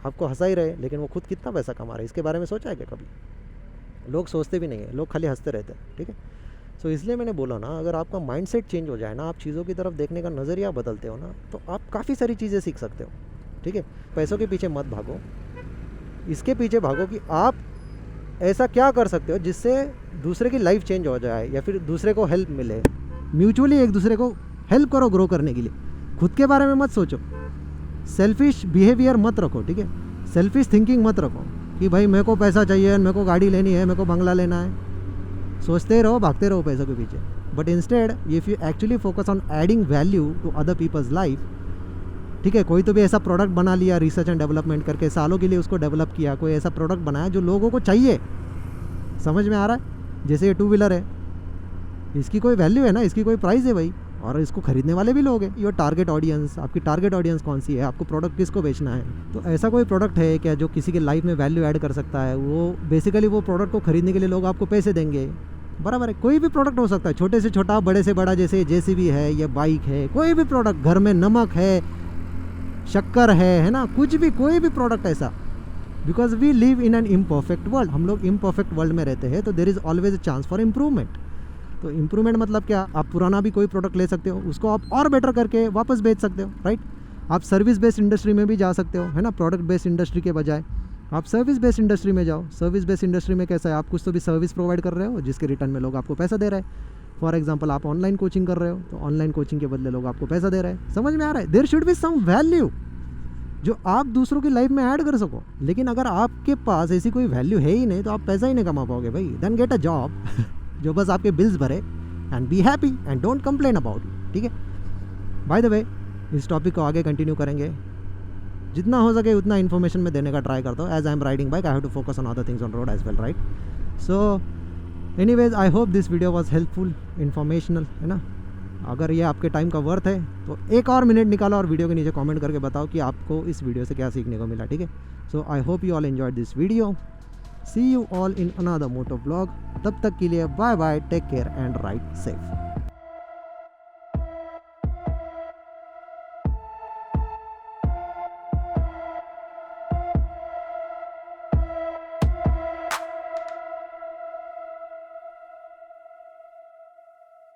आपको हंसा ही रहे, लेकिन वो खुद कितना पैसा कमा रहे हैं इसके बारे में सोचा है क्या कभी? लोग सोचते भी नहीं है, लोग खाली हंसते रहते हैं, ठीक है। सो इसलिए मैंने बोला ना, अगर आपका माइंडसेट चेंज हो जाए ना, आप चीज़ों की तरफ देखने का नज़रिया बदलते हो ना, तो आप काफ़ी सारी चीज़ें सीख सकते हो, ठीक है। पैसों के पीछे मत भागो, इसके पीछे भागो कि आप ऐसा क्या कर सकते हो जिससे दूसरे की लाइफ चेंज हो जाए, या फिर दूसरे को हेल्प मिले। म्यूचुअली एक दूसरे को हेल्प करो ग्रो करने के लिए। खुद के बारे में मत सोचो, सेल्फिश बिहेवियर मत रखो, ठीक है, सेल्फिश थिंकिंग मत रखो कि भाई मेरे को पैसा चाहिए, मेरे को गाड़ी लेनी है, मेरे को बंगला लेना है। सोचते रहो, भागते रहो पैसों के पीछे। But instead if you actually focus on adding value to other peoples life, ठीक है, कोई तो भी ऐसा प्रोडक्ट बना लिया, रिसर्च एंड डेवलपमेंट करके सालों के लिए उसको डेवलप किया, कोई ऐसा प्रोडक्ट बनाया जो लोगों को चाहिए, समझ में आ रहा है? जैसे ये 2 व्हीलर है, इसकी कोई वैल्यू है ना, इसकी कोई प्राइस है भाई, और इसको खरीदने वाले भी लोग हैं। योर टारगेट ऑडियंस, आपकी टारगेट ऑडियंस कौन सी है, आपको प्रोडक्ट किसको बेचना है। तो ऐसा कोई प्रोडक्ट है क्या जो किसी के लाइफ में वैल्यू ऐड कर सकता है? वो बेसिकली वो प्रोडक्ट को खरीदने के लिए लोग आपको पैसे देंगे, बराबर है। कोई भी प्रोडक्ट हो सकता है, छोटे से छोटा, बड़े से बड़ा, जैसे जेसीबी है या बाइक है, कोई भी प्रोडक्ट, घर में नमक है, शक्कर है ना, कुछ भी, कोई भी प्रोडक्ट ऐसा। Because we live in an imperfect world, हम लोग इम्परफेक्ट वर्ल्ड में रहते हैं, तो there is always a chance for improvement. तो इम्प्रूवमेंट मतलब क्या? आप पुराना भी कोई प्रोडक्ट ले सकते हो, उसको आप और बेटर करके वापस बेच सकते हो, राइट। आप सर्विस बेस्ड इंडस्ट्री में भी जा सकते हो, है ना, प्रोडक्ट बेस्ड इंडस्ट्री के बजाय आप सर्विस बेस्ड इंडस्ट्री में जाओ। सर्विस बेस्ड इंडस्ट्री में कैसा है, आप कुछ तो भी सर्विस प्रोवाइड कर रहे हो जिसके रिटर्न में लोग आपको पैसा दे रहे हैं। फॉर एग्जांपल आप ऑनलाइन कोचिंग कर रहे हो, तो ऑनलाइन कोचिंग के बदले लोग आपको पैसा दे रहे हैं। समझ में आ रहा है? There should be some value जो आप दूसरों की लाइफ में ऐड कर सको। लेकिन अगर आपके पास ऐसी कोई वैल्यू है ही नहीं, तो आप पैसा ही नहीं कमा पाओगे भाई। देन गेट अ जॉब जो बस आपके बिल्स भरे, and be happy and don't complain about it, ठीक है। बाय द वे, इस टॉपिक को आगे कंटिन्यू करेंगे, जितना हो सके उतना इन्फॉर्मेशन में देने का ट्राई करता हूँ। As I am riding bike, I have to focus on other things on road as well, right. So anyways, I hope this video was helpful, informational, है ना। अगर ये आपके टाइम का वर्थ है तो 1 और मिनट निकालो और वीडियो के नीचे कमेंट करके बताओ कि आपको इस वीडियो से क्या सीखने को मिला, ठीक है। So I hope you all enjoyed this video. See you all in another moto vlog. तब तक के लिए bye bye, take care and ride safe.